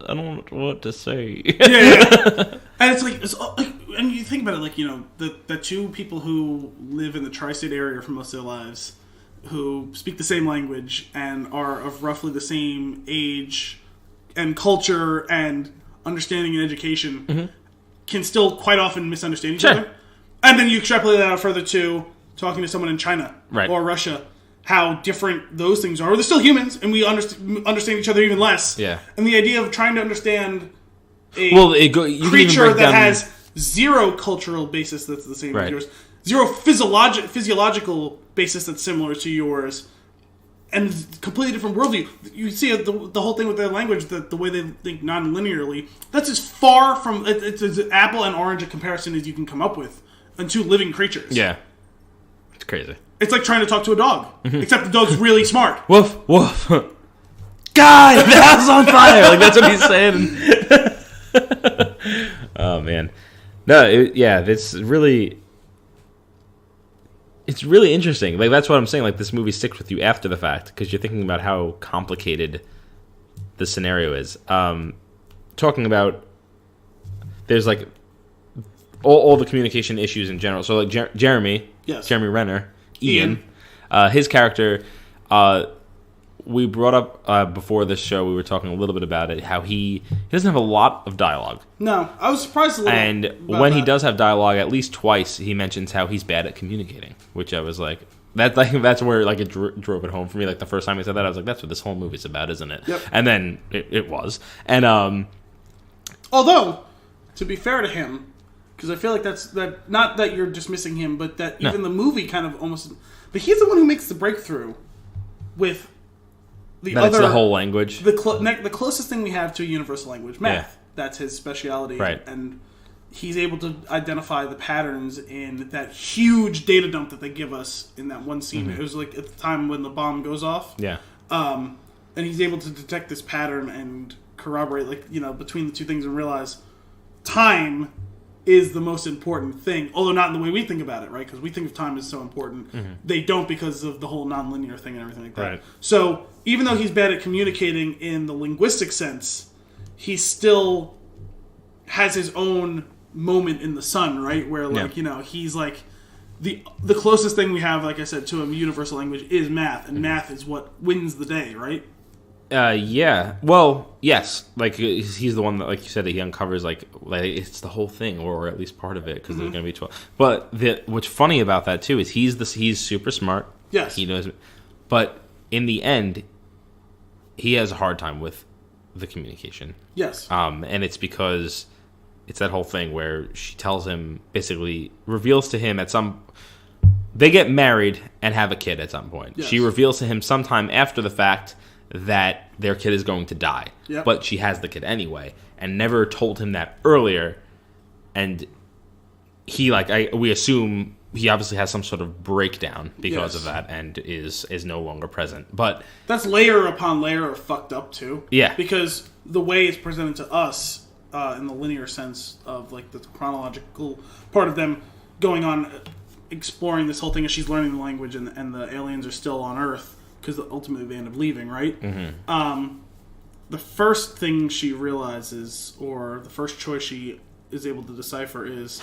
I don't know what to say. Yeah. And it's like, and you think about it, like, the two people who live in the tri-state area for most of their lives, who speak the same language and are of roughly the same age and culture and understanding and education, can still quite often misunderstand each other. And then you extrapolate that out further to talking to someone in China or Russia, how different those things are. They're still humans, and we understand each other even less. Yeah. And the idea of trying to understand a creature that has zero cultural basis that's the same as yours, zero physiological basis that's similar to yours, and completely different worldview. You see the whole thing with their language, the way they think non-linearly, that's as far from it's as apple and orange a comparison as you can come up with. And two living creatures. Yeah. It's crazy. It's like trying to talk to a dog. Except the dog's really smart. Woof, woof. God, the house is on fire! Like, that's what he's saying. Oh, man. No, it's really interesting. Like, that's what I'm saying. Like, this movie sticks with you after the fact, because you're thinking about how complicated the scenario is. Talking about, there's, like, all the communication issues in general. So, like, Jeremy Renner, Ian, his character we brought up before this show, we were talking a little bit about it, how he doesn't have a lot of dialogue. No, I was surprised a little. And when he does have dialogue, at least twice, he mentions how he's bad at communicating, which I was like, that's where like it drove it home for me. Like the first time he said that, I was like, that's what this whole movie's about, isn't it? Yep. And then it was. And although, to be fair to him, because I feel like that's not that you're dismissing him, but that even the movie kind of almost. But he's the one who makes the breakthrough with the other. It's the whole language. The closest thing we have to a universal language, math. Yeah. That's his speciality, right? And he's able to identify the patterns in that huge data dump that they give us in that one scene. It was like at the time when the bomb goes off. Yeah. And he's able to detect this pattern and corroborate, between the two things and realize time is the most important thing, although not in the way we think about it, right? Because we think of time as so important. They don't because of the whole nonlinear thing and everything like that. Right. So even though he's bad at communicating in the linguistic sense, he still has his own moment in the sun, right? Where he's like the closest thing we have, like I said, to a universal language is math, and math is what wins the day, right? Yeah. Well, yes. Like he's the one that, like you said, he uncovers like it's the whole thing, or at least part of it, because there's going to be 12. But what's funny about that too is he's super smart. Yes, he knows. But in the end, he has a hard time with the communication. Yes. And it's because it's that whole thing where she tells him, basically reveals to him they get married and have a kid at some point. Yes. She reveals to him sometime after the fact that their kid is going to die. Yep. But she has the kid anyway, and never told him that earlier. And he, we assume he obviously has some sort of breakdown because of that, and is no longer present. But that's layer upon layer of fucked up too. Yeah. Because the way it's presented to us, in the linear sense of like the chronological part of them going on, exploring this whole thing as she's learning the language, and the aliens are still on Earth. Because ultimately they end up leaving, right? The first thing she realizes, or the first choice she is able to decipher, is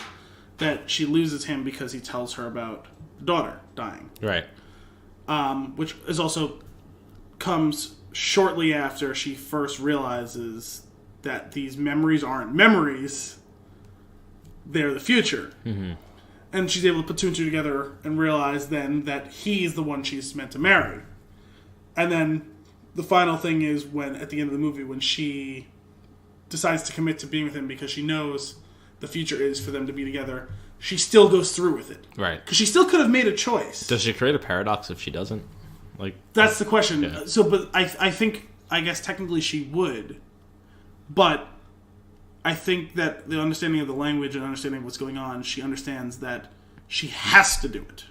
that she loses him because he tells her about the daughter dying. Right. Which is also comes shortly after she first realizes that these memories aren't memories, they're the future. And she's able to put two and two together and realize then that he's the one she's meant to marry. And then the final thing is when, at the end of the movie, when she decides to commit to being with him because she knows the future is for them to be together, she still goes through with it. Right. Because she still could have made a choice. Does she create a paradox if she doesn't? That's the question. Yeah. So, but I guess technically she would. But I think that the understanding of the language and understanding of what's going on, she understands that she has to do it.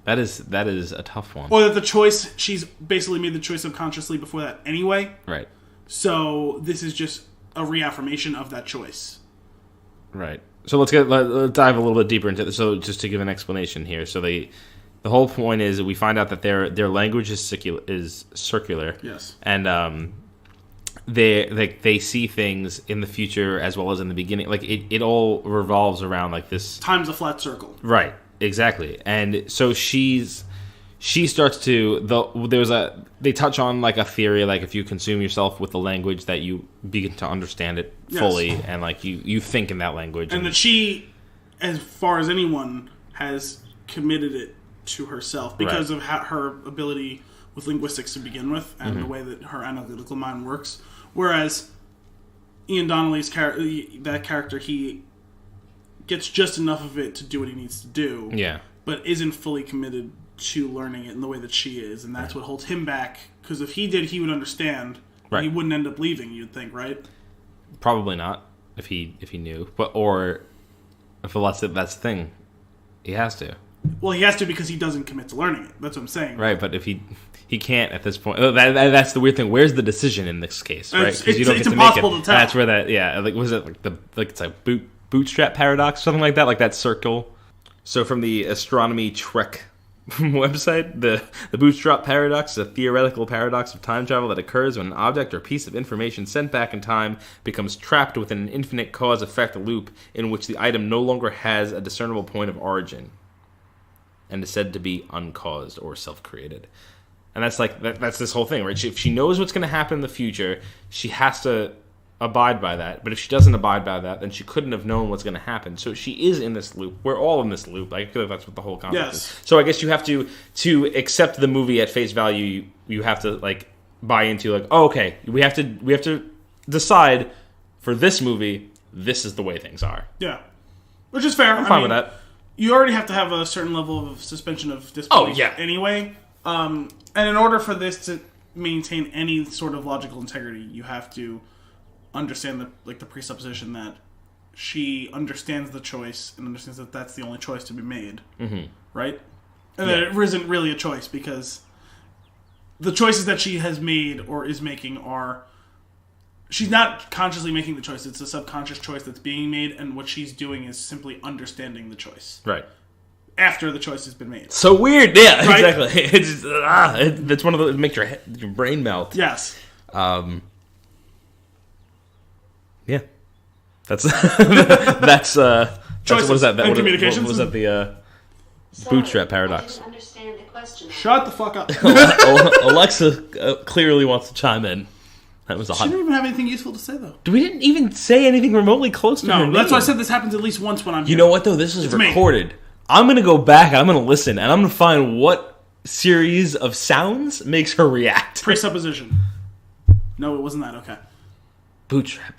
That is a tough one. Or that the choice, she's basically made the choice subconsciously before that anyway. Right. So this is just a reaffirmation of that choice. Right. So let's dive a little bit deeper into this. So just to give an explanation here. So the whole point is that we find out that their language is circular. Yes. And they see things in the future as well as in the beginning. Like it all revolves around like this. Time's a flat circle. Right. Exactly. And so she starts to they touch on like a theory, like if you consume yourself with the language that you begin to understand it fully, and like you think in that language, and that she, as far as anyone, has committed it to herself because of her ability with linguistics to begin with, and the way that her analytical mind works. Whereas Ian Donnelly's character, he gets just enough of it to do what he needs to do, but isn't fully committed to learning it in the way that she is, and that's what holds him back. Because if he did, he would understand. Right. He wouldn't end up leaving. You'd think, right? Probably not if he knew, or if that's the thing, he has to. Well, he has to because he doesn't commit to learning it. That's what I'm saying. Right, but if he can't at this point. That's the weird thing. Where's the decision in this case? Right, because you don't get to make it. To tell. That's where was it it's like bootstrap paradox, something like that, like that circle. So from the Astronomy Trek website, the bootstrap paradox is a theoretical paradox of time travel that occurs when an object or piece of information sent back in time becomes trapped within an infinite cause-effect loop in which the item no longer has a discernible point of origin and is said to be uncaused or self-created. And that's like that's this whole thing, right? If she knows what's going to happen in the future, she has to abide by that. But if she doesn't abide by that, then she couldn't have known what's going to happen. So she is in this loop. We're all in this loop. I feel like that's what the whole concept is. So I guess you have to accept the movie at face value. You have to like buy into like, oh, okay, we have to decide for this movie, this is the way things are. Yeah, which is fair. I'm fine with that. You already have to have a certain level of suspension of disbelief. Oh yeah. Anyway, and in order for this to maintain any sort of logical integrity, you have to understand the presupposition that she understands the choice and understands that that's the only choice to be made, right? And that it isn't really a choice because the choices that she has made or is making are she's not consciously making the choice. It's a subconscious choice that's being made, and what she's doing is simply understanding the choice. Right. After the choice has been made. So weird. Yeah, right? Exactly. It's one of those that makes your brain melt. Yes. Yeah. That's that's choices what is that? And communications. What was that? The bootstrap paradox. I didn't understand the question. Shut the fuck up. Alexa clearly wants to chime in. That was She didn't even have anything useful to say, though. We didn't even say anything remotely close to her name. That's why I said this happens at least once when I'm here. You know what, though? This is recorded. I'm going to go back, I'm going to listen, and I'm going to find what series of sounds makes her react. Presupposition. No, it wasn't that. Okay. Bootstrap.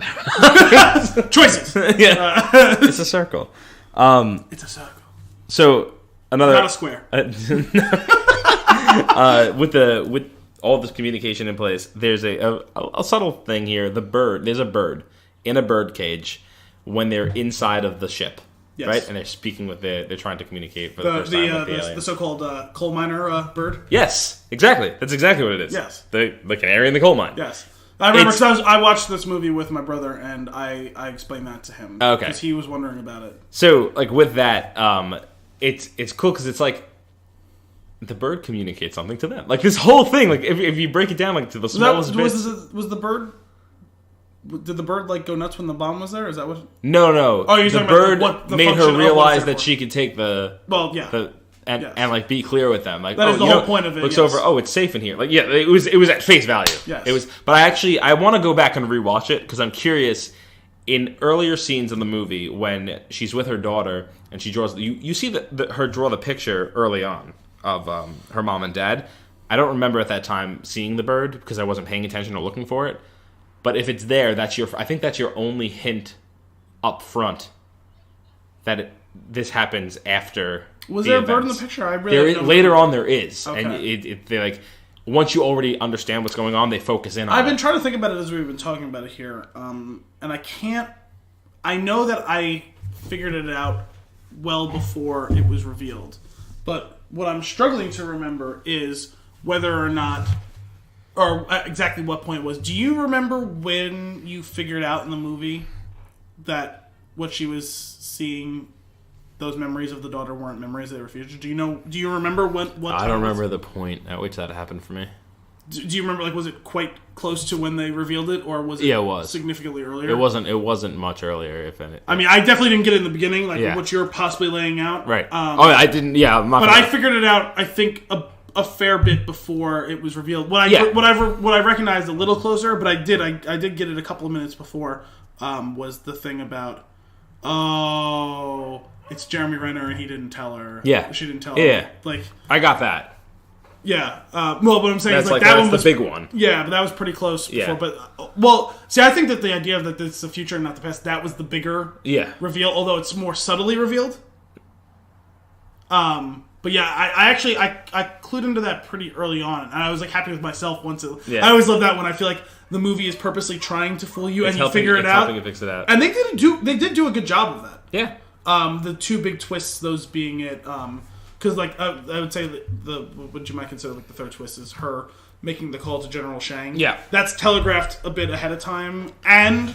Choices. Yeah. It's a circle. It's a circle. So, another... Not a square. With all this communication in place, there's a subtle thing here. There's a bird in a bird cage when they're inside of the ship, right? And they're speaking with they're trying to communicate for the first time with the alien. The so-called coal miner bird. Yes, exactly. That's exactly what it is. Yes, the canary in the coal mine. Yes, I remember because I watched this movie with my brother, and I explained that to him. Okay, because he was wondering about it. So, like with that, it's cool because it's like. The bird communicates something to them. Like, this whole thing, like, if you break it down, like, to the smallest bits... Was the bird... Did the bird, like, go nuts when the bomb was there? Is that what... No. Oh, you're talking bird about the made her realize that she could take the... Well, yeah. And, like, be clear with them. Like, that is the whole point of it, looks over, it's safe in here. Like, yeah, it was at face value. Yes. It was... But I want to go back and rewatch it, because I'm curious... In earlier scenes in the movie, when she's with her daughter, and she draws... You see her draw the picture early on. Of her mom and dad. I don't remember at that time seeing the bird because I wasn't paying attention or looking for it. But if it's there, I think that's your only hint up front that this happens after. Was there a bird in the picture? I really later on there is, okay. And they like once you already understand what's going on, they focus in on it. I've been trying to think about it as we've been talking about it here, and I can't. I know that I figured it out well before it was revealed, but. What I'm struggling to remember is whether or not, or exactly what point it was. Do you remember when you figured out in the movie that what she was seeing, those memories of the daughter weren't memories, they were future? Do you remember what I don't remember the point at which that happened for me. Do you remember, like, was it quite close to when they revealed it, or was it significantly earlier? It wasn't much earlier, if any. I mean, I definitely didn't get it in the beginning, like what you're possibly laying out. Right. I didn't, I figured it out, I think, a fair bit before it was revealed. What I recognized a little closer, but I did get it a couple of minutes before, was the thing about, it's Jeremy Renner and he didn't tell her. Yeah. She didn't tell her. Yeah. Like, I got that. Yeah, well, what I'm saying is like that that's one was the big one. Yeah, but that was pretty close before. Yeah. But see, I think that the idea of that it's the future and not the past, that was the bigger reveal. Although it's more subtly revealed. But yeah, I actually clued into that pretty early on, and I was like happy with myself once it. Yeah. I always love that when I feel like the movie is purposely trying to fool you and you figure it out. Helping you fix it out. And they did do a good job of that. Yeah. The two big twists, those being it. Because, like, I would say what you might consider, like, the third twist is her making the call to General Shang. Yeah. That's telegraphed a bit ahead of time, and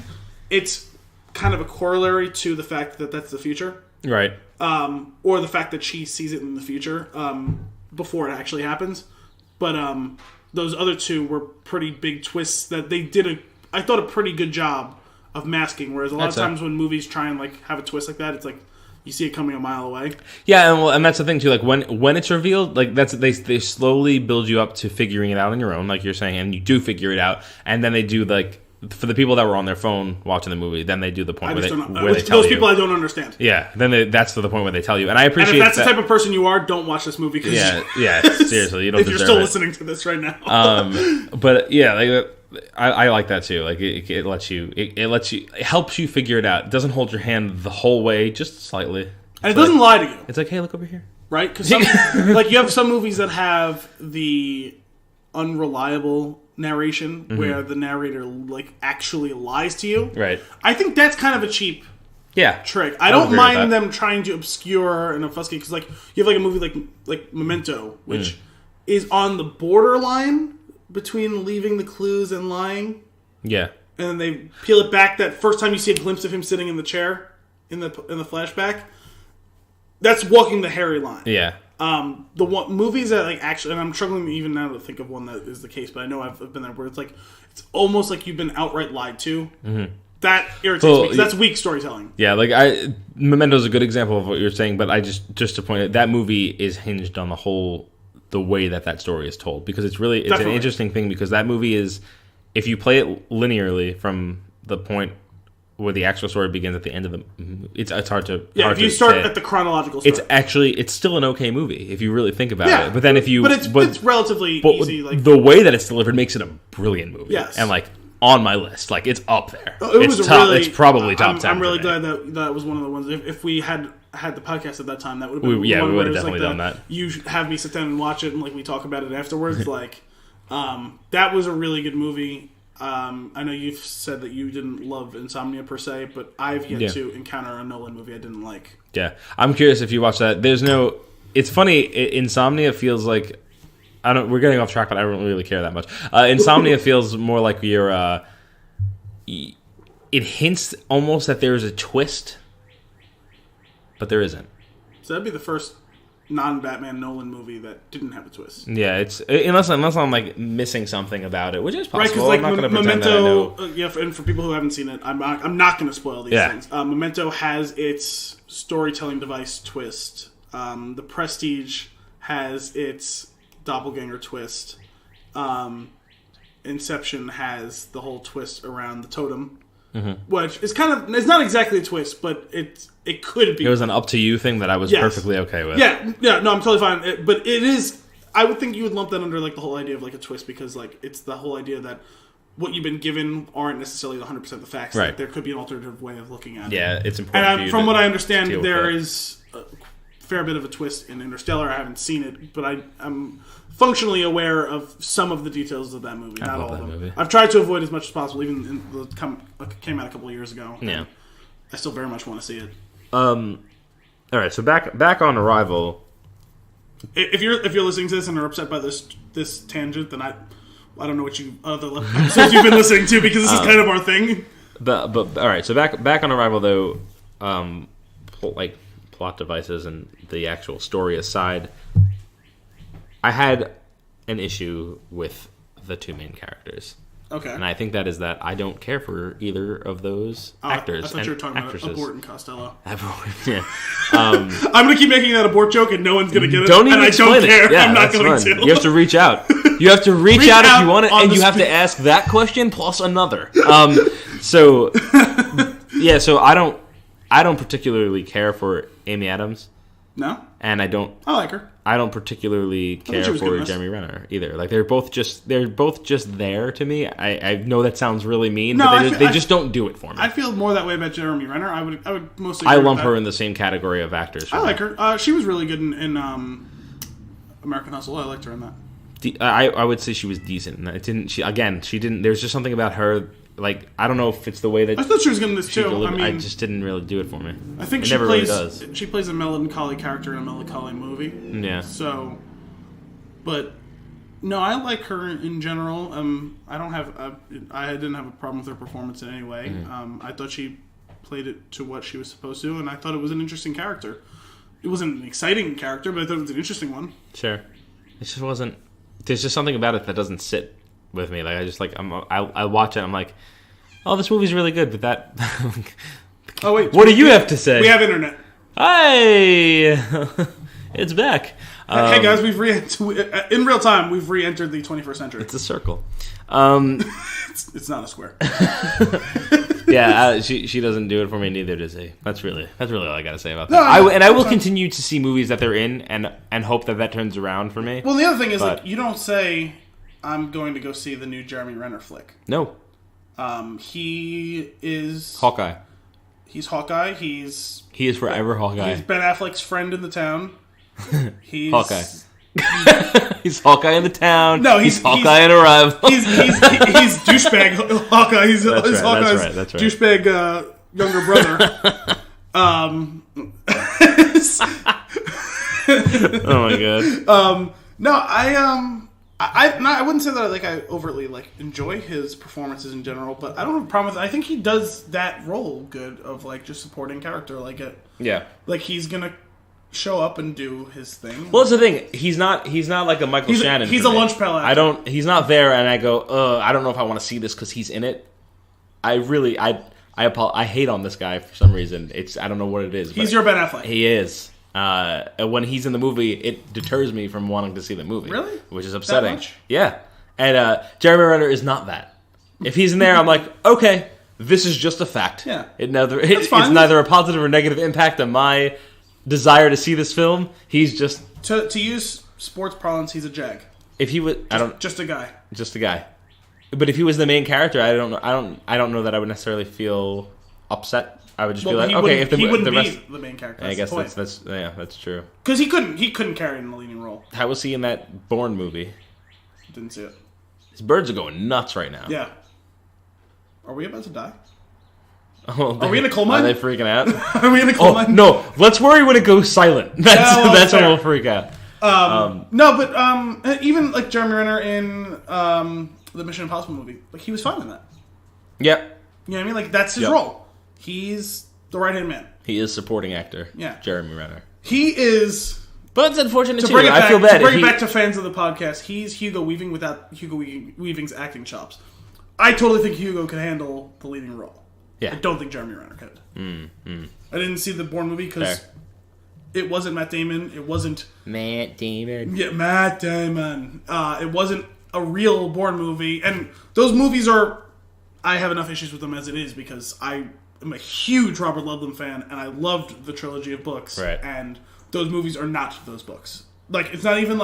it's kind of a corollary to the fact that that's the future. Right. Or the fact that she sees it in the future before it actually happens. But those other two were pretty big twists that they did, I thought, a pretty good job of masking, whereas a lot of times when movies try and, like, have a twist like that, it's like, you see it coming a mile away. Yeah, and that's the thing too. Like when it's revealed, like they slowly build you up to figuring it out on your own, like you're saying, and you do figure it out, and then they do like for the people that were on their phone watching the movie, then they do the point where they tell you. Those people I don't understand. Yeah, then that's the point where they tell you, and I appreciate. And if that's the type of person you are, don't watch this movie. Yeah, seriously, you don't. If you're still listening to this right now. But yeah, like. I like that too. Like it lets you, it helps you figure it out. It doesn't hold your hand the whole way, just slightly. And it doesn't lie to you. It's like, hey, look over here, right? Because like you have some movies that have the unreliable narration where the narrator like actually lies to you. Right. I think that's kind of a cheap trick. I don't mind them trying to obscure and obfuscate because like you have like a movie like Memento, which is on the borderline between leaving the clues and lying. Yeah. And then they peel it back that first time you see a glimpse of him sitting in the chair in the flashback. That's walking the hairy line. Yeah. The movies that like actually, and I'm struggling even now to think of one that is the case, but I know I've been there where it's like it's almost like you've been outright lied to. Mm-hmm. That irritates me because that's weak storytelling. Yeah, like Memento's a good example of what you're saying, but I just to point out that movie is hinged on the way that story is told, because it's an interesting thing, because that movie is, if you play it linearly from the point where the actual story begins at the end of the it's hard to if you start at the chronological story. It's still an okay movie if you really think about it, but then it's relatively easy, like the way that it's delivered makes it a brilliant movie. Yes. And like on my list, like it's up there. It's probably top 10. I'm really glad that was one of the ones. If we had the podcast at that time, that would have been we would have definitely done that. You have me sit down and watch it, and like we talk about it afterwards. Like that was a really good movie. I know you've said that you didn't love Insomnia per se, but I've yet to encounter a Nolan movie I didn't like. Yeah, I'm curious if you watch that. It's funny. Insomnia feels like we're getting off track, but I don't really care that much. Insomnia feels more like you're. It hints almost that there's a twist, but there isn't. So that'd be the first non-Batman Nolan movie that didn't have a twist. Yeah, it's unless I'm like missing something about it, which is possible. Right, because like I'm not Memento, and for people who haven't seen it, I'm not going to spoil these things. Memento has its storytelling device twist. The Prestige has its doppelganger twist. Inception has the whole twist around the totem. Which is it's not exactly a twist, but it could be. It was an up to you thing that I was perfectly okay with. Yeah, no, I'm totally fine. But it is, I would think you would lump that under like the whole idea of like a twist, because like it's the whole idea that what you've been given aren't necessarily 100% the facts. Right. Like, there could be an alternative way of looking at it. Yeah, it's important. And from what I understand, there is a fair bit of a twist in Interstellar. I haven't seen it, but I'm functionally aware of some of the details of that movie, not all of them. Movie. I've tried to avoid as much as possible, even came out a couple of years ago. Yeah, I still very much want to see it. All right, so back on Arrival. If you're listening to this and are upset by this tangent, then I don't know what other episodes you've been listening to, because this is kind of our thing. But all right, so back on Arrival though, like plot devices and the actual story aside, I had an issue with the two main characters. Okay. And I think that is that I don't care for either of those actors. I thought you were talking about Abort and Costello. Yeah. I'm going to keep making that Abort joke, and no one's going to get it. Don't even explain it. Yeah, I'm not going to. You have to reach out. You have to reach out if you want it, and you have to ask that question plus another. So I don't particularly care for Amy Adams. No? And I like her. I don't particularly care for Jeremy Renner either. Like they're both just there to me. I know that sounds really mean, but they just don't do it for me. I feel more that way about Jeremy Renner. I would mostly. I lump her in the same category of actors. I like her. She was really good in American Hustle. I liked her in that. I would say she was decent. It didn't. She didn't. There's just something about her. Like, I don't know if it's the way that I thought she was good in this too. I just didn't really do it for me. I think she really does. She plays a melancholy character in a melancholy movie. Yeah. So, but no, I like her in general. I didn't have a problem with her performance in any way. Mm-hmm. I thought she played it to what she was supposed to, and I thought it was an interesting character. It wasn't an exciting character, but I thought it was an interesting one. Sure. It just wasn't. There's just something about it that doesn't sit with me. Like I watch it, I'm like, oh, this movie's really good, but that oh wait, what do you have to say? We have internet. Hi! It's back. Hey guys, we've in real time. We've re-entered the 21st century. It's a circle. It's not a square. Yeah, she doesn't do it for me. Neither does he. That's really all I gotta say about that. No, I will continue to see movies that they're in and hope that turns around for me. Well, the other thing is like you don't say I'm going to go see the new Jeremy Renner flick. No. He is Hawkeye. He's Hawkeye. He is forever Hawkeye. He's Ben Affleck's friend in the town. He's Hawkeye. He's Hawkeye in the town. No, he's Hawkeye in Arrival. He's douchebag Hawkeye. He's Hawkeye's that's right. Douchebag younger brother. Oh my god. No, I wouldn't say that I overtly enjoy his performances in general, but I don't have a problem with it. I think he does that role good of just supporting character Yeah. He's gonna show up and do his thing. Well, that's the thing. He's not like a Michael Shannon. He's a lunch pail actor. He's not there, and I go, I don't know if I want to see this because he's in it. I hate on this guy for some reason. I don't know what it is. He's your Ben Affleck. He is. When he's in the movie, it deters me from wanting to see the movie. Really? Which is upsetting. That much? Yeah. And Jeremy Renner is not that. If he's in there, I'm like, okay, this is just a fact. Yeah. It's neither a positive or negative impact on my desire to see this film. He's just to use sports parlance, he's a jag. If he was, just a guy. Just a guy. But if he was the main character, I don't know that I would necessarily feel upset. I would just be like, okay, if he wouldn't the rest, be the main character. I guess that's true. Because he couldn't carry it in the leading role. How was he in that Bourne movie? Didn't see it. His birds are going nuts right now. Yeah. Are we about to die? Oh, are we in a coal mine? Are they freaking out? Are we in a coal mine? No. Let's worry when it goes silent. That's when we'll freak out. No, but even Jeremy Renner in the Mission Impossible movie, he was fine in that. Yep. You know what I mean? That's his role. He's the right-hand man. He is supporting actor. Yeah. Jeremy Renner. He is... But it's unfortunate, to too. Bring it back, I feel bad. To bring it back to fans of the podcast, he's Hugo Weaving without Hugo Weaving's acting chops. I totally think Hugo could handle the leading role. Yeah. I don't think Jeremy Renner could. I didn't see the Bourne movie because it wasn't Matt Damon. It wasn't... Matt Damon. Yeah, Matt Damon. It wasn't a real Bourne movie. And those movies are... I have enough issues with them as it is because I am a huge Robert Ludlum fan and I loved the trilogy of books. Right. And those movies are not those books. It's not even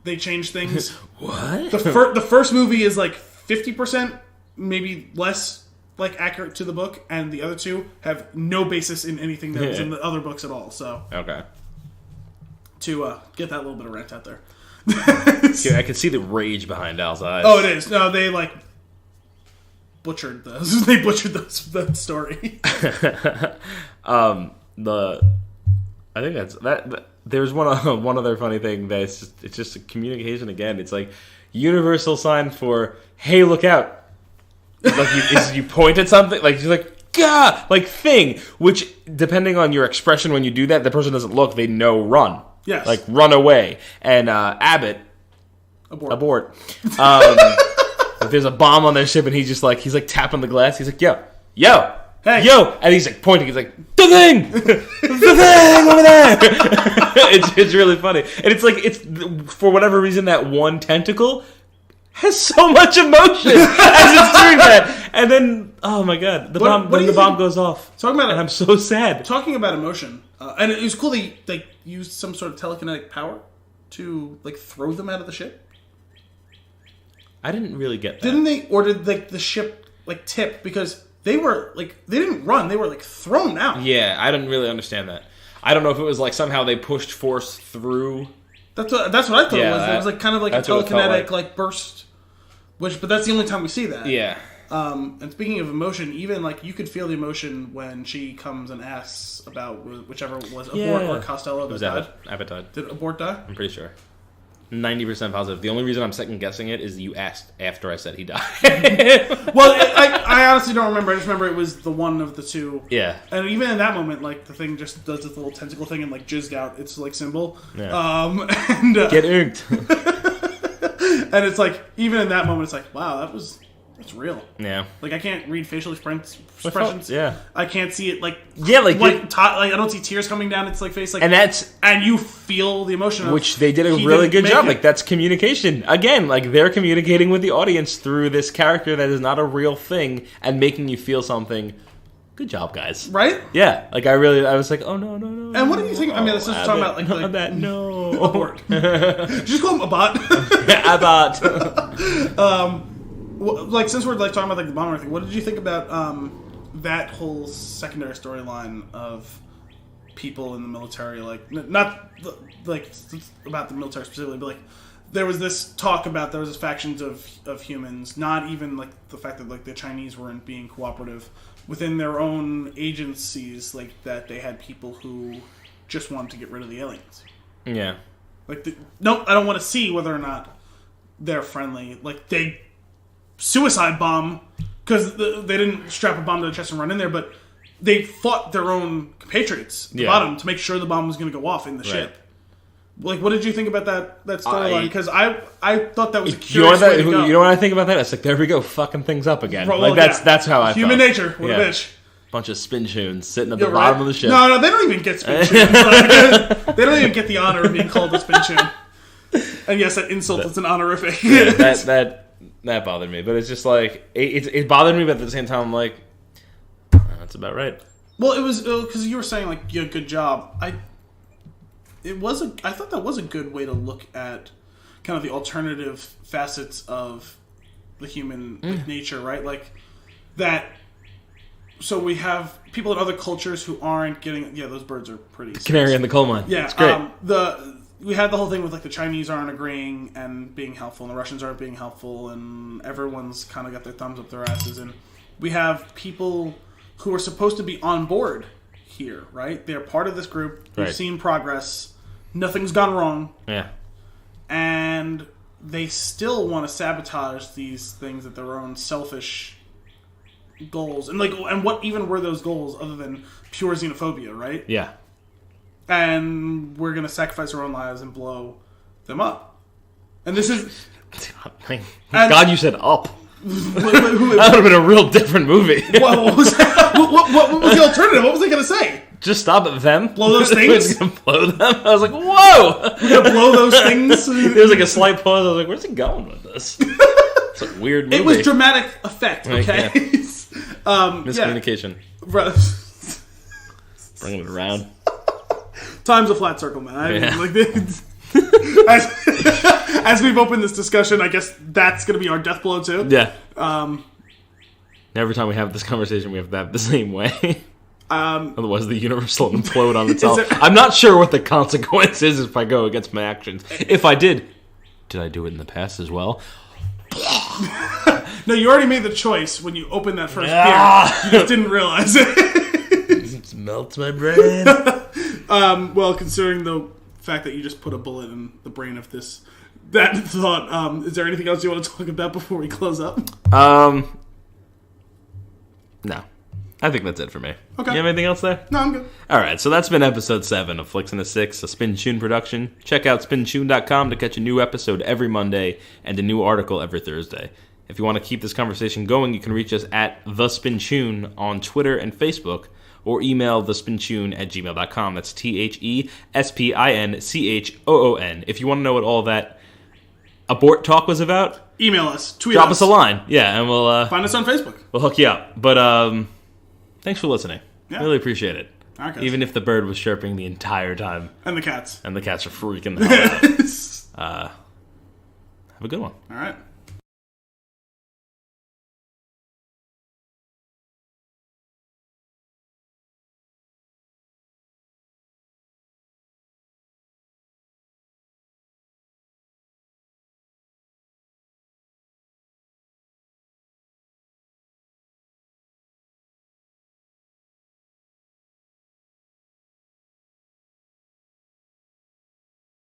they change things. What? The first movie is 50%, maybe less accurate to the book, and the other two have no basis in anything that was in the other books at all. So okay, to get that little bit of rant out there. I can see the rage behind Al's eyes. Oh, it is. No, they butchered those. They butchered that story. I think that's that. There's one other funny thing that it's just a communication again. It's universal sign for hey, look out. You point at something you're gah, thing, which depending on your expression when you do that, the person doesn't look, they know run. Yes. Run away. And Abort. If there's a bomb on their ship and he's tapping the glass, he's yo, hey, yo, and he's pointing, he's the thing, the thing over there. It's really funny, and it's for whatever reason that one tentacle has so much emotion as it's doing that, and then oh my god, the bomb goes off. Talking about and I'm so sad. Talking about emotion, and it was cool they used some sort of telekinetic power to throw them out of the ship. I didn't really get that. Didn't they? Or did the ship tip because they were they didn't run, they were thrown out. Yeah, I didn't really understand that. I don't know if it was somehow they pushed force through. That's what I thought it was. It was kind of a telekinetic burst. But that's the only time we see that. Yeah. And speaking of emotion, even you could feel the emotion when she comes and asks about whichever was Abort or Costello that died. Abort died. Did Abort die? I'm pretty sure. 90% positive. The only reason I'm second guessing it is you asked after I said he died. Well, I honestly don't remember. I just remember it was the one of the two. Yeah. And even in that moment, the thing just does this little tentacle thing and jizzed out its symbol. Yeah. And get inked. and it's even in that moment, it's wow, that was It's real. Yeah. Like, I can't read facial expressions. Yeah. I can't see it, like... Yeah, like I don't see tears coming down its, like, face. Like, and you feel the emotion of... Which they did a really good job. Like, that's communication. Again, like, they're communicating with the audience through this character that is not a real thing and making you feel something. Good job, guys. Right? Yeah. Like, I was like, oh, no. And what do you think? I mean, this is talking about, like that, no. Abort. Just call him Abort. Yeah, Abort. Like, since we're like talking about like the bomber thing, what did you think about that whole secondary storyline of people in the military? Like, not like about the military specifically, but like there was this talk about there was this factions of humans, not even like the fact that like the Chinese weren't being cooperative within their own agencies, like that they had people who just wanted to get rid of the aliens. Yeah. Like, no, I don't want to see whether or not they're friendly. Like, they suicide bomb because they didn't strap a bomb to the chest and run in there, but they fought their own compatriots at the bottom to make sure the bomb was going to go off in the ship. Like, what did you think about that storyline? Because I thought that was a curious way to go. You know what I think about that? It's like, there we go, fucking things up again. Well, like, that's how I felt. Human nature, what a bitch. Bunch of Spinchoons sitting at the bottom of the ship. No, they don't even get Spinchoons. They don't even get the honor of being called a Spinchoon. And yes, that insult is an honorific. Yeah, that bothered me. But it's just like, it bothered me, but at the same time, I'm like, that's about right. Well, it was because you were saying, like, yeah, good job. I thought that was a good way to look at kind of the alternative facets of the human nature, right? Like, that... So we have people in other cultures who aren't getting... Yeah, those birds are pretty... Canary in the coal mine. Yeah. It's great. We had the whole thing with, like, the Chinese aren't agreeing and being helpful, and the Russians aren't being helpful, and everyone's kind of got their thumbs up their asses. And we have people who are supposed to be on board here, right? They're part of this group. We've seen progress. Nothing's gone wrong. Yeah. And they still want to sabotage these things at their own selfish goals. And what even were those goals other than pure xenophobia, right? Yeah. And we're going to sacrifice our own lives and blow them up. And this is... God, you said up. That would have been a real different movie. What was the alternative? What was I going to say? Just stop at them. Blow those things? We're gonna blow them? I was like, whoa! We're going to blow those things? There was like a slight pause. I was like, where's he going with this? It's a weird movie. It was dramatic effect, okay? Miscommunication. Bringing it around. Time's a flat circle, man. I mean, as we've opened this discussion, I guess that's going to be our death blow, too. Yeah. Every time we have this conversation, we have to have the same way. Otherwise, the universe will implode on itself. I'm not sure what the consequence is if I go against my actions. If I did I do it in the past as well? No, you already made the choice when you opened that first beer. You just didn't realize it. It melts my brain. Well, considering the fact that you just put a bullet in the brain of that thought, is there anything else you want to talk about before we close up? No. I think that's it for me. Okay. You have anything else there? No, I'm good. Alright, so that's been episode 7 of Flix and a 6, a Spinchoon production. Check out spinchoon.com to catch a new episode every Monday and a new article every Thursday. If you want to keep this conversation going, you can reach us at The Spinchoon on Twitter and Facebook, or email thespinchoon@gmail.com. That's THESPINCHOON. If you want to know what all that abort talk was about, email us, tweet drop us a line. Yeah, and we'll... find us on Facebook. We'll hook you up. But, thanks for listening. Yeah. Really appreciate it. Okay. Even if the bird was chirping the entire time. And the cats. And the cats are freaking the hell out. Have a good one. All right.